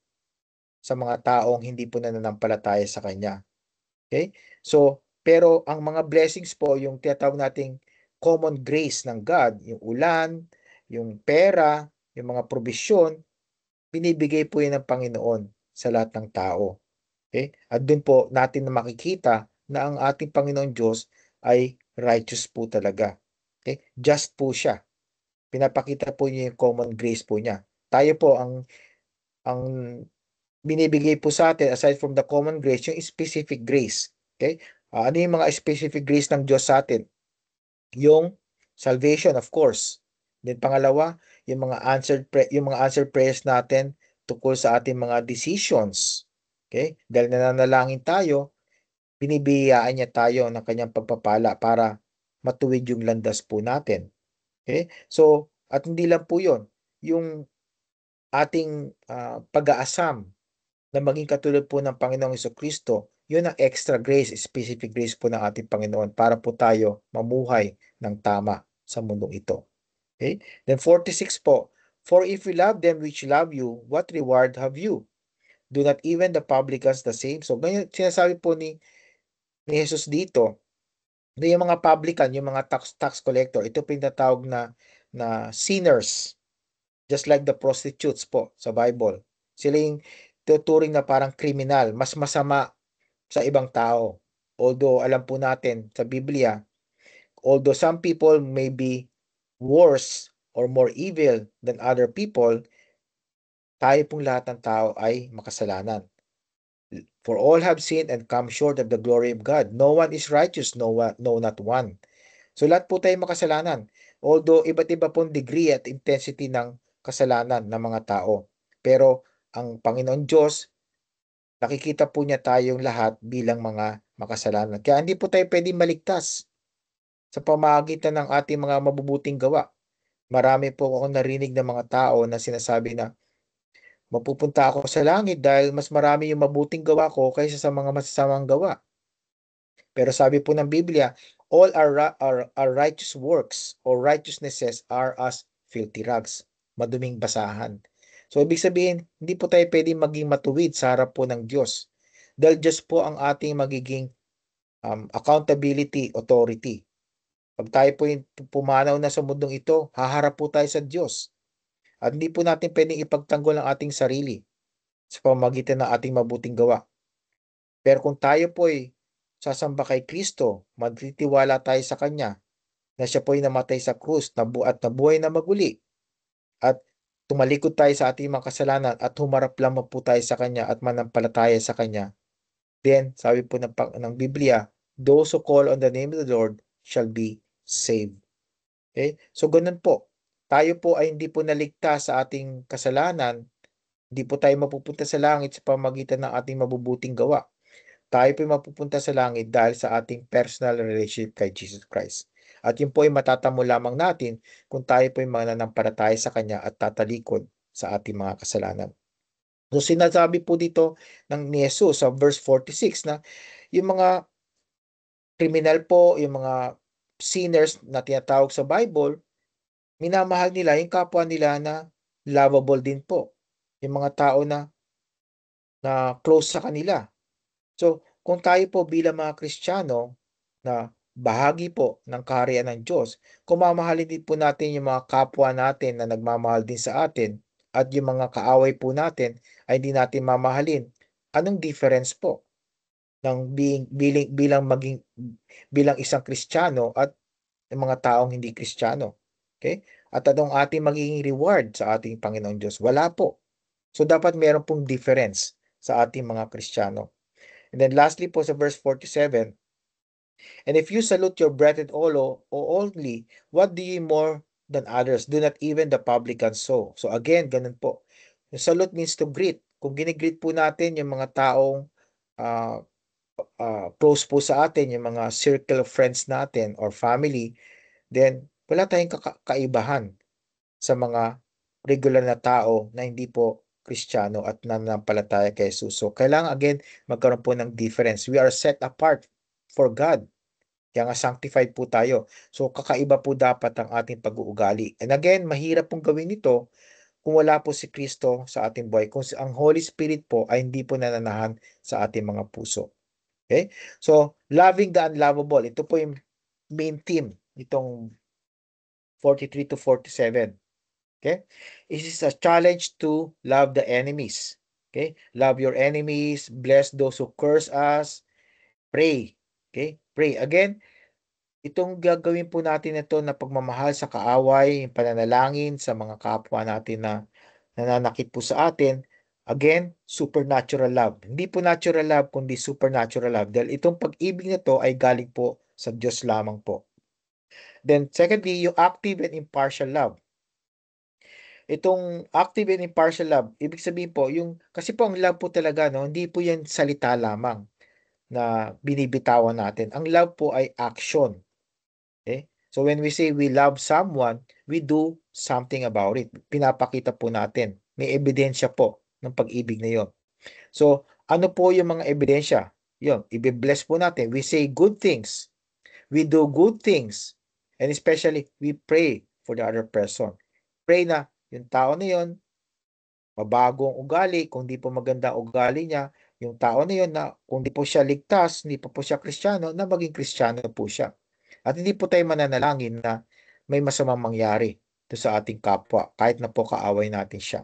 sa mga taong hindi po nananampalataya sa Kanya. Okay? So, pero ang mga blessings po, yung tinatawag nating common grace ng God, yung ulan, yung pera, yung mga probisyon, binibigay po yan ng Panginoon sa lahat ng tao. Okay? At doon po natin na makikita na ang ating Panginoon Diyos ay righteous po talaga. Okay? Just po siya. Pinapakita po niya yung common grace po niya. Tayo po ang binibigay po sa atin aside from the common grace, yung specific grace. Okay? Ano yung mga specific grace ng Diyos sa atin? Yung salvation, of course. Then pangalawa, yung mga answered prayers natin tungkol sa ating mga decisions. Okay? Dahil nananalangin tayo, binibiyayaan niya tayo ng kanyang pagpapala para matuwid yung landas po natin. Okay? So, at hindi lang po yun, yung ating pag-aasam na maging katulad po ng Panginoong Kristo, yun ang extra grace, specific grace po ng ating Panginoon para po tayo mamuhay ng tama sa mundong ito. Okay? Then 46 po, for if you love them which love you, what reward have you? Do not even the publicans the same? So, ganyan, sinasabi po ni Jesus dito, na yung mga publican, yung mga tax collector, ito pinatawag na sinners, just like the prostitutes po sa Bible. Sila yung tuturing na parang kriminal, mas masama sa ibang tao. Although alam po natin sa Biblia, although some people may be worse or more evil than other people, tayo pong lahat ng tao ay makasalanan. For all have sinned and come short of the glory of God. No one is righteous, no not one. So lahat po tayo makasalanan. Although iba't iba pong degree at intensity ng kasalanan ng mga tao. Pero ang Panginoon Diyos, nakikita po niya tayong lahat bilang mga makasalanan. Kaya hindi po tayo pwedeng maligtas sa pamamagitan ng ating mga mabubuting gawa. Marami po akong narinig ng mga tao na sinasabi na mapupunta ako sa langit dahil mas marami yung mabuting gawa ko kaysa sa mga masasamang gawa. Pero sabi po ng Biblia, All our righteous works or righteousnesses are as filthy rags, maduming basahan. So, ibig sabihin, hindi po tayo pwedeng maging matuwid sa harap po ng Diyos. Dahil Diyos po ang ating magiging accountability authority. Pag tayo po yung pumanaw na sa mundong ito, haharap po tayo sa Diyos. At hindi po natin pwedeng ipagtanggol ang ating sarili sa pamamagitan ng ating mabuting gawa. Pero kung tayo po ay sasamba kay Kristo, magtitiwala tayo sa Kanya, na siya po ay namatay sa krus at nabuhay na maguli, at tumalikod tayo sa ating mga kasalanan at humarap lamang po tayo sa Kanya at manampalataya sa Kanya, then, sabi po ng Biblia, those who call on the name of the Lord shall be saved. Okay? So, ganun po. Tayo po ay hindi po naligtas sa ating kasalanan. Hindi po tayo mapupunta sa langit sa pamamagitan ng ating mabubuting gawa. Tayo po ay mapupunta sa langit dahil sa ating personal relationship kay Jesus Christ. At yun po ay matatamo lamang natin kung tayo po ay mananampalataya sa Kanya at tatalikod sa ating mga kasalanan. So sinasabi po dito ni Jesus sa verse 46 na yung mga kriminal po, yung mga sinners na tinatawag sa Bible, minamahal nila yung kapwa nila na lovable din po. Yung mga tao na close sa kanila. So, kung tayo po bilang mga Kristiyano na bahagi po ng kaharian ng Diyos, kung mamahalin din po natin yung mga kapwa natin na nagmamahal din sa atin at yung mga kaaway po natin ay hindi natin mamahalin, anong difference po ng bilang isang Kristiyano at yung mga taong hindi Kristiyano? Okay? At anong ating magiging reward sa ating Panginoong Diyos? Wala po. So, dapat meron pong difference sa ating mga Kristiyano. And then lastly po sa verse 47, and if you salute your brethren only, what do ye more than others? Do not even the publicans so. So again, ganun po. Yung salute means to greet. Kung ginigreet po natin yung mga taong uh, close po sa atin, yung mga circle of friends natin or family, then wala tayong kaibahan sa mga regular na tao na hindi po Kristiyano at nananampalataya kay Jesus. So, kailangan again magkaroon po ng difference. We are set apart for God. Kaya nga sanctified po tayo. So, kakaiba po dapat ang ating pag-uugali. And again, mahirap pong gawin ito kung wala po si Kristo sa ating buhay. Kung ang Holy Spirit po ay hindi po nananahan sa ating mga puso. Okay? So, loving the unlovable. Ito po yung main theme itong 43 to 47. Okay? This is a challenge to love the enemies. Okay? Love your enemies, bless those who curse us, pray. Okay? Pray. Again, itong gagawin po natin ito na pagmamahal sa kaaway, yung pananalangin sa mga kapwa natin na nananakit po sa atin. Again, supernatural love. Hindi po natural love, kundi supernatural love. Dahil itong pag-ibig na to ay galing po sa Diyos lamang po. Then, secondly, yung active and impartial love. Itong active and impartial love, ibig sabihin po, kasi po ang love po talaga, no, hindi po yan salita lamang na binibitawan natin. Ang love po ay action. Okay? So when we say we love someone, we do something about it. Pinapakita po natin. May ebidensya po ng pag-ibig na yon. So, ano po yung mga ebidensya? Yun, i-bless po natin. We say good things. We do good things. And especially, we pray for the other person. Pray na yung tao na yun, mabago ang ugali, kung di po maganda ugali niya, yung tao na yun na kung di po siya ligtas, hindi po siya Kristiyano, na maging Kristiyano po siya. At hindi po tayo mananalangin na may masamang mangyari sa ating kapwa, kahit na po kaaway natin siya.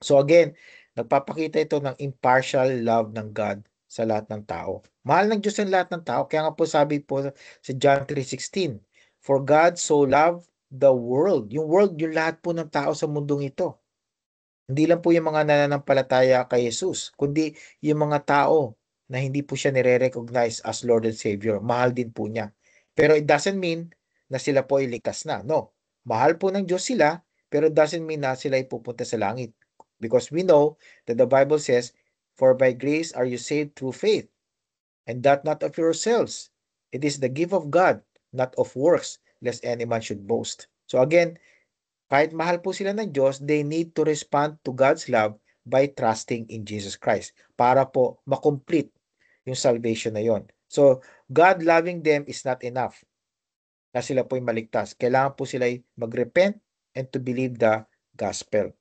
So again, nagpapakita ito ng impartial love ng God sa lahat ng tao. Mahal ng Diyos ang lahat ng tao. Kaya nga po sabi po sa John 3:16, for God so loved the world. Yung world, yung lahat po ng tao sa mundong ito. Hindi lang po yung mga nananampalataya kay Jesus, kundi yung mga tao na hindi po siya nire-recognize as Lord and Savior. Mahal din po niya. Pero it doesn't mean na sila po ay ligtas na. No. Mahal po ng Diyos sila, pero it doesn't mean na sila ay pupunta sa langit. Because we know that the Bible says, for by grace are you saved through faith, and that not of yourselves. It is the gift of God, not of works, lest any man should boast. So again, kahit mahal po sila ng Diyos, they need to respond to God's love by trusting in Jesus Christ para po makomplete yung salvation na yon. So, God loving them is not enough na sila po'y maligtas. Kailangan po sila'y mag-repent and to believe the gospel.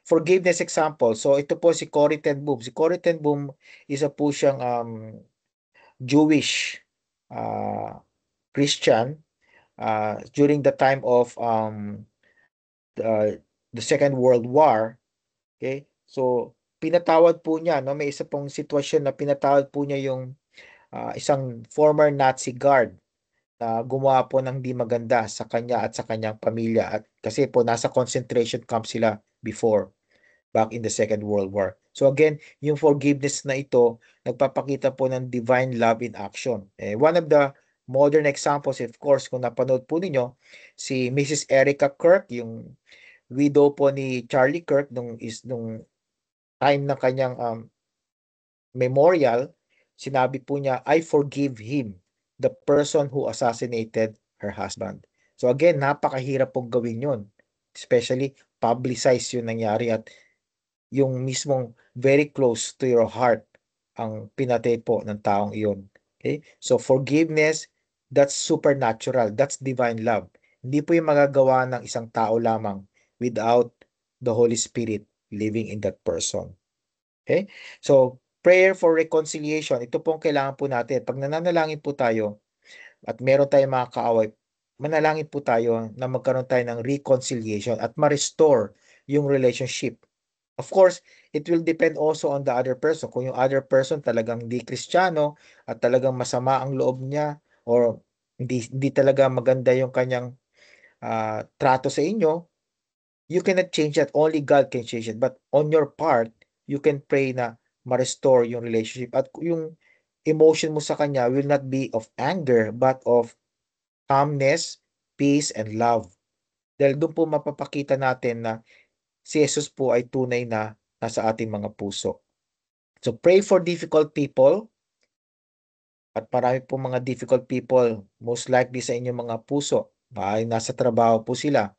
Forgiveness example. So, ito po si Corrie ten Boom. Si Corrie ten Boom, isa po siyang Jewish Christian during the time of the Second World War. Okay? So, pinatawad po niya, no? May isa pong sitwasyon na pinatawad po niya yung isang former Nazi guard na gumawa po ng di maganda sa kanya at sa kanyang pamilya. At kasi po nasa concentration camp sila before, back in the Second World War. So again, yung forgiveness na ito, nagpapakita po ng divine love in action. One of the modern examples, of course, kung napanood po ninyo, si Mrs. Erica Kirk, yung widow po ni Charlie Kirk nung time na kanyang memorial, sinabi po niya, I forgive him, the person who assassinated her husband. So again, napakahirap pong gawin yun. Especially, publicize yung nangyari at yung mismong very close to your heart ang pinatay po ng taong iyon. Okay? So forgiveness, that's supernatural. That's divine love. Hindi po yung magagawa ng isang tao lamang without the Holy Spirit living in that person. Okay? So, prayer for reconciliation. Ito pong kailangan po natin. Pag nananalangin po tayo at meron tayong mga kaaway, manalangin po tayo na magkaroon tayo ng reconciliation at ma-restore yung relationship. Of course, it will depend also on the other person. Kung yung other person talagang di Kristiyano at talagang masama ang loob niya or hindi talaga maganda yung kanyang trato sa inyo, you cannot change that. Only God can change it. But on your part, you can pray na ma-restore yung relationship. At yung emotion mo sa kanya will not be of anger, but of calmness, peace, and love. Dahil doon po mapapakita natin na si Jesus po ay tunay na nasa ating mga puso. So pray for difficult people. At marami po mga difficult people, most likely sa inyong mga puso. Ay nasa trabaho po sila.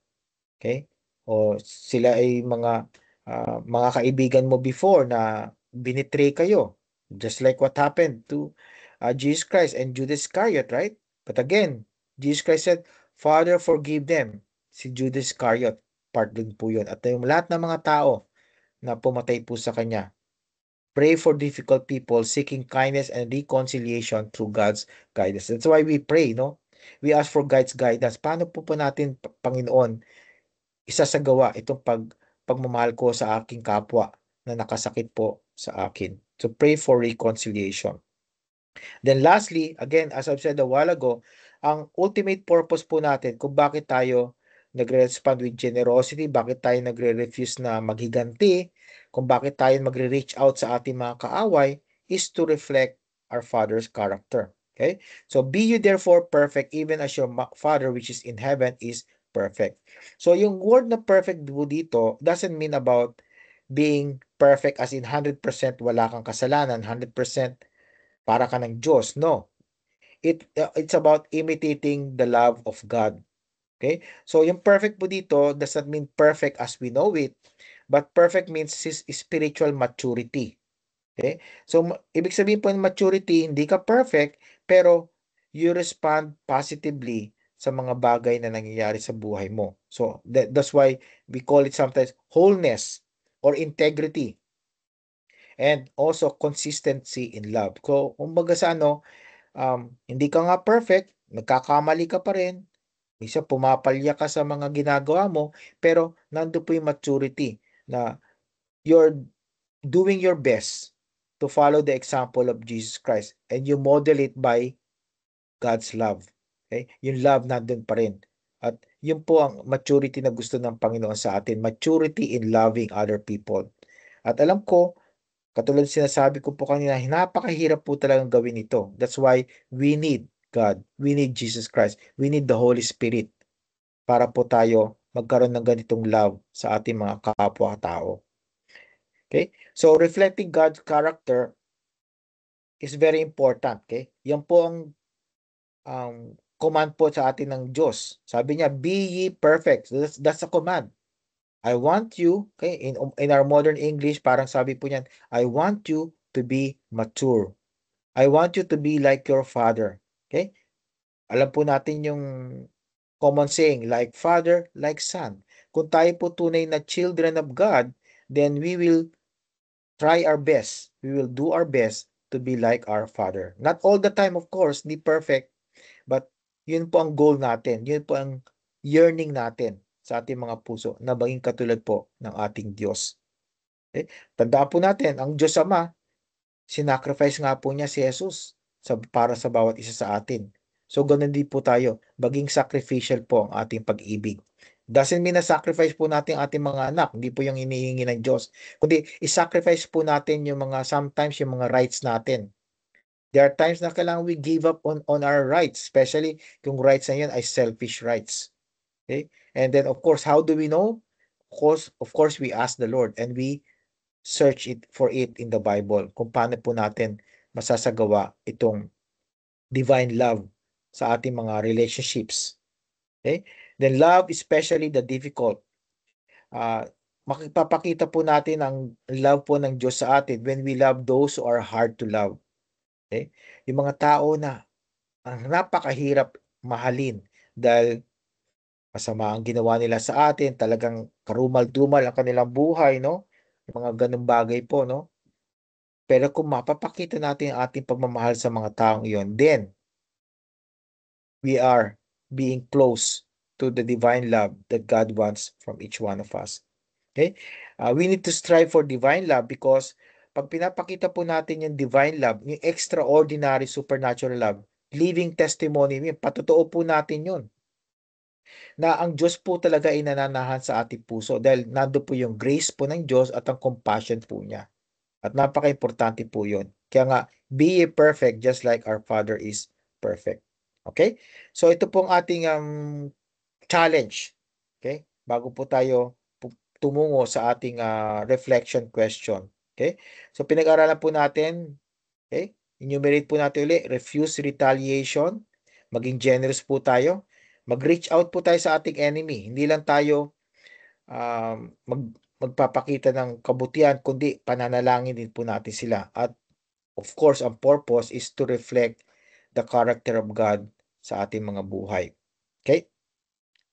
Okay? O sila ay mga kaibigan mo before na binitray kayo. Just like what happened to Jesus Christ and Judas Iscariot, right? But again, Jesus Christ said, Father, forgive them. Si Judas Iscariot, part din po yun. At yung lahat ng mga tao na pumatay po sa kanya. Pray for difficult people, seeking kindness and reconciliation through God's guidance. That's why we pray, no? We ask for God's guidance. Paano po natin, Panginoon, isasagawa itong pagmamahal ko sa aking kapwa na nakasakit po sa akin. So pray for reconciliation. Then lastly, again, as I've said a while ago, ang ultimate purpose po natin kung bakit tayo nagre-respond with generosity, bakit tayo nagre-refuse na maghiganti, kung bakit tayo magre-reach out sa ating mga kaaway, is to reflect our Father's character. Okay? So, be you therefore perfect, even as your Father which is in heaven is perfect. So, yung word na perfect po dito doesn't mean about being perfect as in 100% wala kang kasalanan, 100% para ka ng Diyos. No. It's about imitating the love of God. Okay? So, yung perfect po dito does not mean perfect as we know it, but perfect means spiritual maturity. Okay? So, ibig sabihin po ng maturity, hindi ka perfect, pero you respond positively sa mga bagay na nangyayari sa buhay mo. So, that's why we call it sometimes wholeness or integrity and also consistency in love. So, kumbaga sa hindi ka nga perfect, nagkakamali ka pa rin, minsan pumapalya ka sa mga ginagawa mo, pero nando po yung maturity na you're doing your best to follow the example of Jesus Christ and you model it by God's love. Okay? Yung love nandun pa rin. At yun po ang maturity na gusto ng Panginoon sa atin, maturity in loving other people. At alam ko, katulad sinasabi ko po kanina, napakahirap po talagang gawin ito. That's why we need God. We need Jesus Christ. We need the Holy Spirit para po tayo magkaroon ng ganitong love sa ating mga kapwa-tao. Okay? So, reflecting God's character is very important. Okay? Yan po ang command po sa atin ng Diyos. Sabi niya, be ye perfect. So that's a command. I want you, okay, in our modern English, parang sabi po niyan, I want you to be mature. I want you to be like your father. Okay? Alam po natin yung common saying, like father, like son. Kung tayo po tunay na children of God, then we will try our best. We will do our best to be like our father. Not all the time, of course, di perfect, but yun po ang goal natin. Yun po ang yearning natin sa ating mga puso na maging katulad po ng ating Diyos. Okay? Tandaan po natin, ang Diyos Ama, sinacrifice nga po niya si Jesus para sa bawat isa sa atin. So, ganun din po tayo. Maging sacrificial po ang ating pag-ibig. Doesn't mean na sacrifice po natin ang ating mga anak. Hindi po yung inihingi ng Diyos. Kundi, isacrifice po natin yung sometimes yung mga rights natin. There are times na kailangan we give up on our rights, especially kung rights na yun ay selfish rights. Okay? And then, of course, how do we know? Of course, we ask the Lord and we search for it in the Bible kung paano po natin masasagawa itong divine love sa ating mga relationships. Okay? Then love, especially the difficult. Makipapakita po natin ang love po ng Diyos sa atin when we love those who are hard to love. Okay? Yung mga tao na ang napakahirap mahalin dahil masama ang ginawa nila sa atin, talagang karumal-dumal ang kanilang buhay, no? Yung mga ganung bagay po, no? Pero kung mapapakita natin ang ating pagmamahal sa mga taong iyon, then we are being close to the divine love that God wants from each one of us. Okay? We need to strive for divine love because pag pinapakita po natin yung divine love, yung extraordinary supernatural love, living testimony, patotoo po natin yun na ang Diyos po talaga ay nananahan sa ating puso dahil nando po yung grace po ng Diyos at ang compassion po niya. At napaka-importante po yun. Kaya nga, be ye perfect just like our Father is perfect. Okay? So ito pong ating challenge. Okay? Bago po tayo tumungo sa ating reflection question. Okay? So pinag-aralan po natin, okay? Enumerate po natin ulit, refuse retaliation, maging generous po tayo, mag-reach out po tayo sa ating enemy. Hindi lang tayo magpapakita ng kabutihan, kundi pananalangin din po natin sila. At of course, ang purpose is to reflect the character of God sa ating mga buhay. Okay?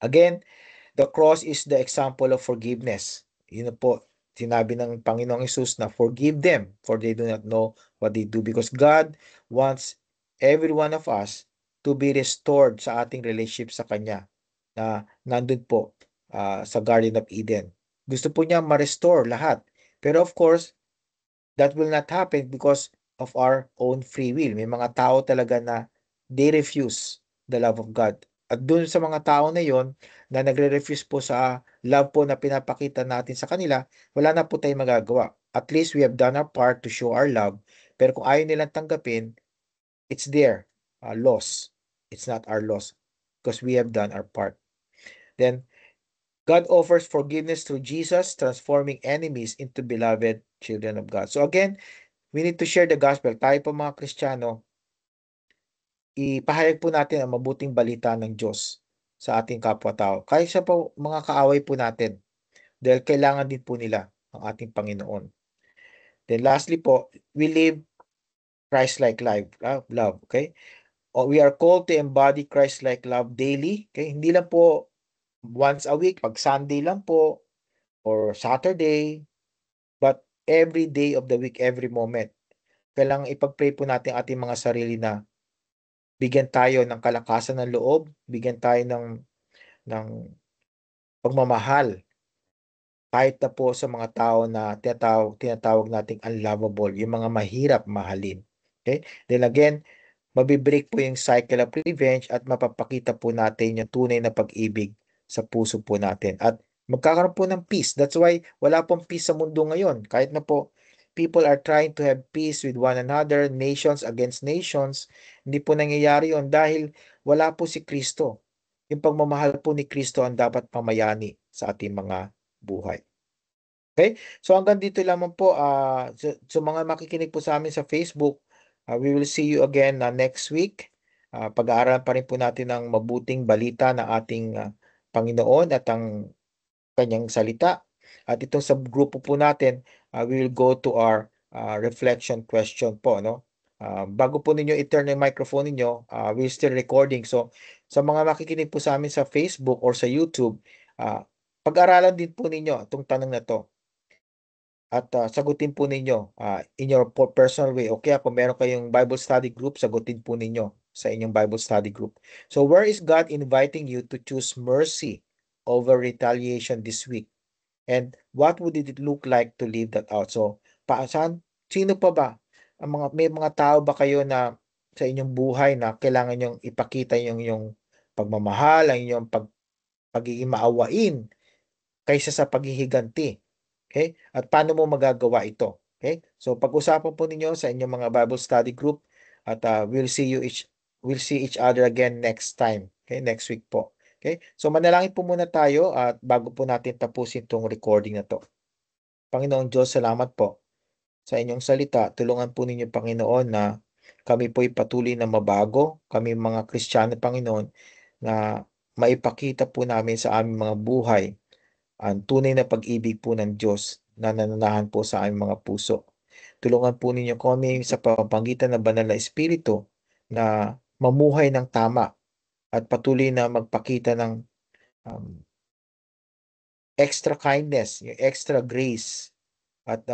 Again, the cross is the example of forgiveness. Yun po, sinabi ng Panginoong Hesus na forgive them for they do not know what they do because God wants every one of us to be restored sa ating relationship sa Kanya na nandun po sa Garden of Eden. Gusto po niya ma-restore lahat. Pero of course, that will not happen because of our own free will. May mga tao talaga na they refuse the love of God. At dun sa mga tao na yon na nagre-refuse po sa love po na pinapakita natin sa kanila, wala na po tayong magagawa. At least we have done our part to show our love. Pero kung ayaw nilang tanggapin, it's their loss. It's not our loss because we have done our part. Then, God offers forgiveness through Jesus, transforming enemies into beloved children of God. So again, we need to share the gospel. Tayo po mga Kristiyano, ipahayag po natin ang mabuting balita ng Diyos sa ating kapwa-tao. Kahit sa po mga kaaway po natin, dahil kailangan din po nila ang ating Panginoon. Then lastly po, we live Christ-like life, love, okay? We are called to embody Christ-like love daily, okay? Hindi lang po once a week, pag Sunday lang po, or Saturday, but every day of the week, every moment. Kailangan ipag-pray po natin ating mga sarili na bigyan tayo ng kalakasan ng loob, bigyan tayo ng pagmamahal kahit na po sa mga tao na tinatawag nating unlovable, yung mga mahirap mahalin. Okay? Then again, mabibreak po yung cycle of revenge at mapapakita po natin yung tunay na pag-ibig sa puso po natin. At magkakaroon po ng peace. That's why wala pong peace sa mundo ngayon. Kahit na po people are trying to have peace with one another, nations against nations, hindi po nangyayari yon dahil wala po si Kristo. Yung pagmamahal po ni Kristo ang dapat pamayani sa ating mga buhay. Okay? So hanggang dito lamang po. So mga makikinig po sa amin sa Facebook, we will see you again next week. Pag-aaralan pa rin po natin ang mabuting balita ng ating Panginoon at ang kanyang salita. At itong sa grupo po natin, we will go to our reflection question po, no? Bago po ninyo i-turn yung microphone ninyo, we're still recording. So, sa mga makikinig po sa amin sa Facebook or sa YouTube, pag-aralan din po ninyo itong tanong na to. At sagutin po ninyo in your personal way. O kaya kung meron kayong Bible study group, sagutin po ninyo sa inyong Bible study group. So where is God inviting you to choose mercy over retaliation this week? And what would it look like to live that out? So, sino pa ba? May mga tao ba kayo na sa inyong buhay na kailangan yung ipakita yung pagmamahal, ang inyong pagiging maawain kaysa sa paghihiganti? Okay? At paano mo magagawa ito? Okay? So pag-usapan po ninyo sa inyong mga Bible study group at we'll see each other again next time. Okay? Next week po. Okay? So manalangin po muna tayo at bago po natin tapusin itong recording na to. Panginoong Diyos, salamat po sa inyong salita. Tulungan po ninyo, Panginoon, na kami po'y patuloy na mabago. Kami mga Kristiyano, Panginoon, na maipakita po namin sa aming mga buhay ang tunay na pag-ibig po ng Diyos na nananahan po sa aming mga puso. Tulungan po ninyo kami sa pamamagitan ng banal na Espiritu na mamuhay ng tama at patuloy na magpakita ng extra kindness, yung extra grace at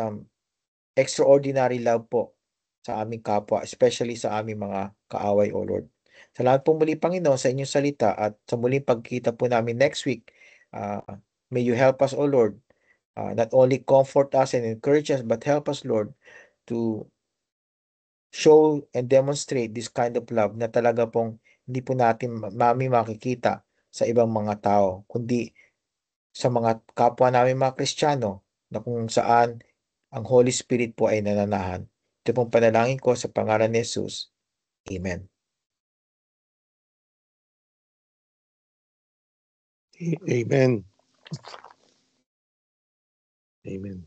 extraordinary love po sa aming kapwa, especially sa aming mga kaaway, O Lord. Salamat po muli, Panginoon, sa inyong salita at sa muling pagkita po namin next week. May you help us, O Lord, not only comfort us and encourage us, but help us, Lord, to show and demonstrate this kind of love na talaga pong hindi po natin makikita sa ibang mga tao, kundi sa mga kapwa namin mga Kristiyano na kung saan ang Holy Spirit po ay nananahan. Ito pong panalangin ko sa pangalan ni Jesus. Amen. Amen. Amen.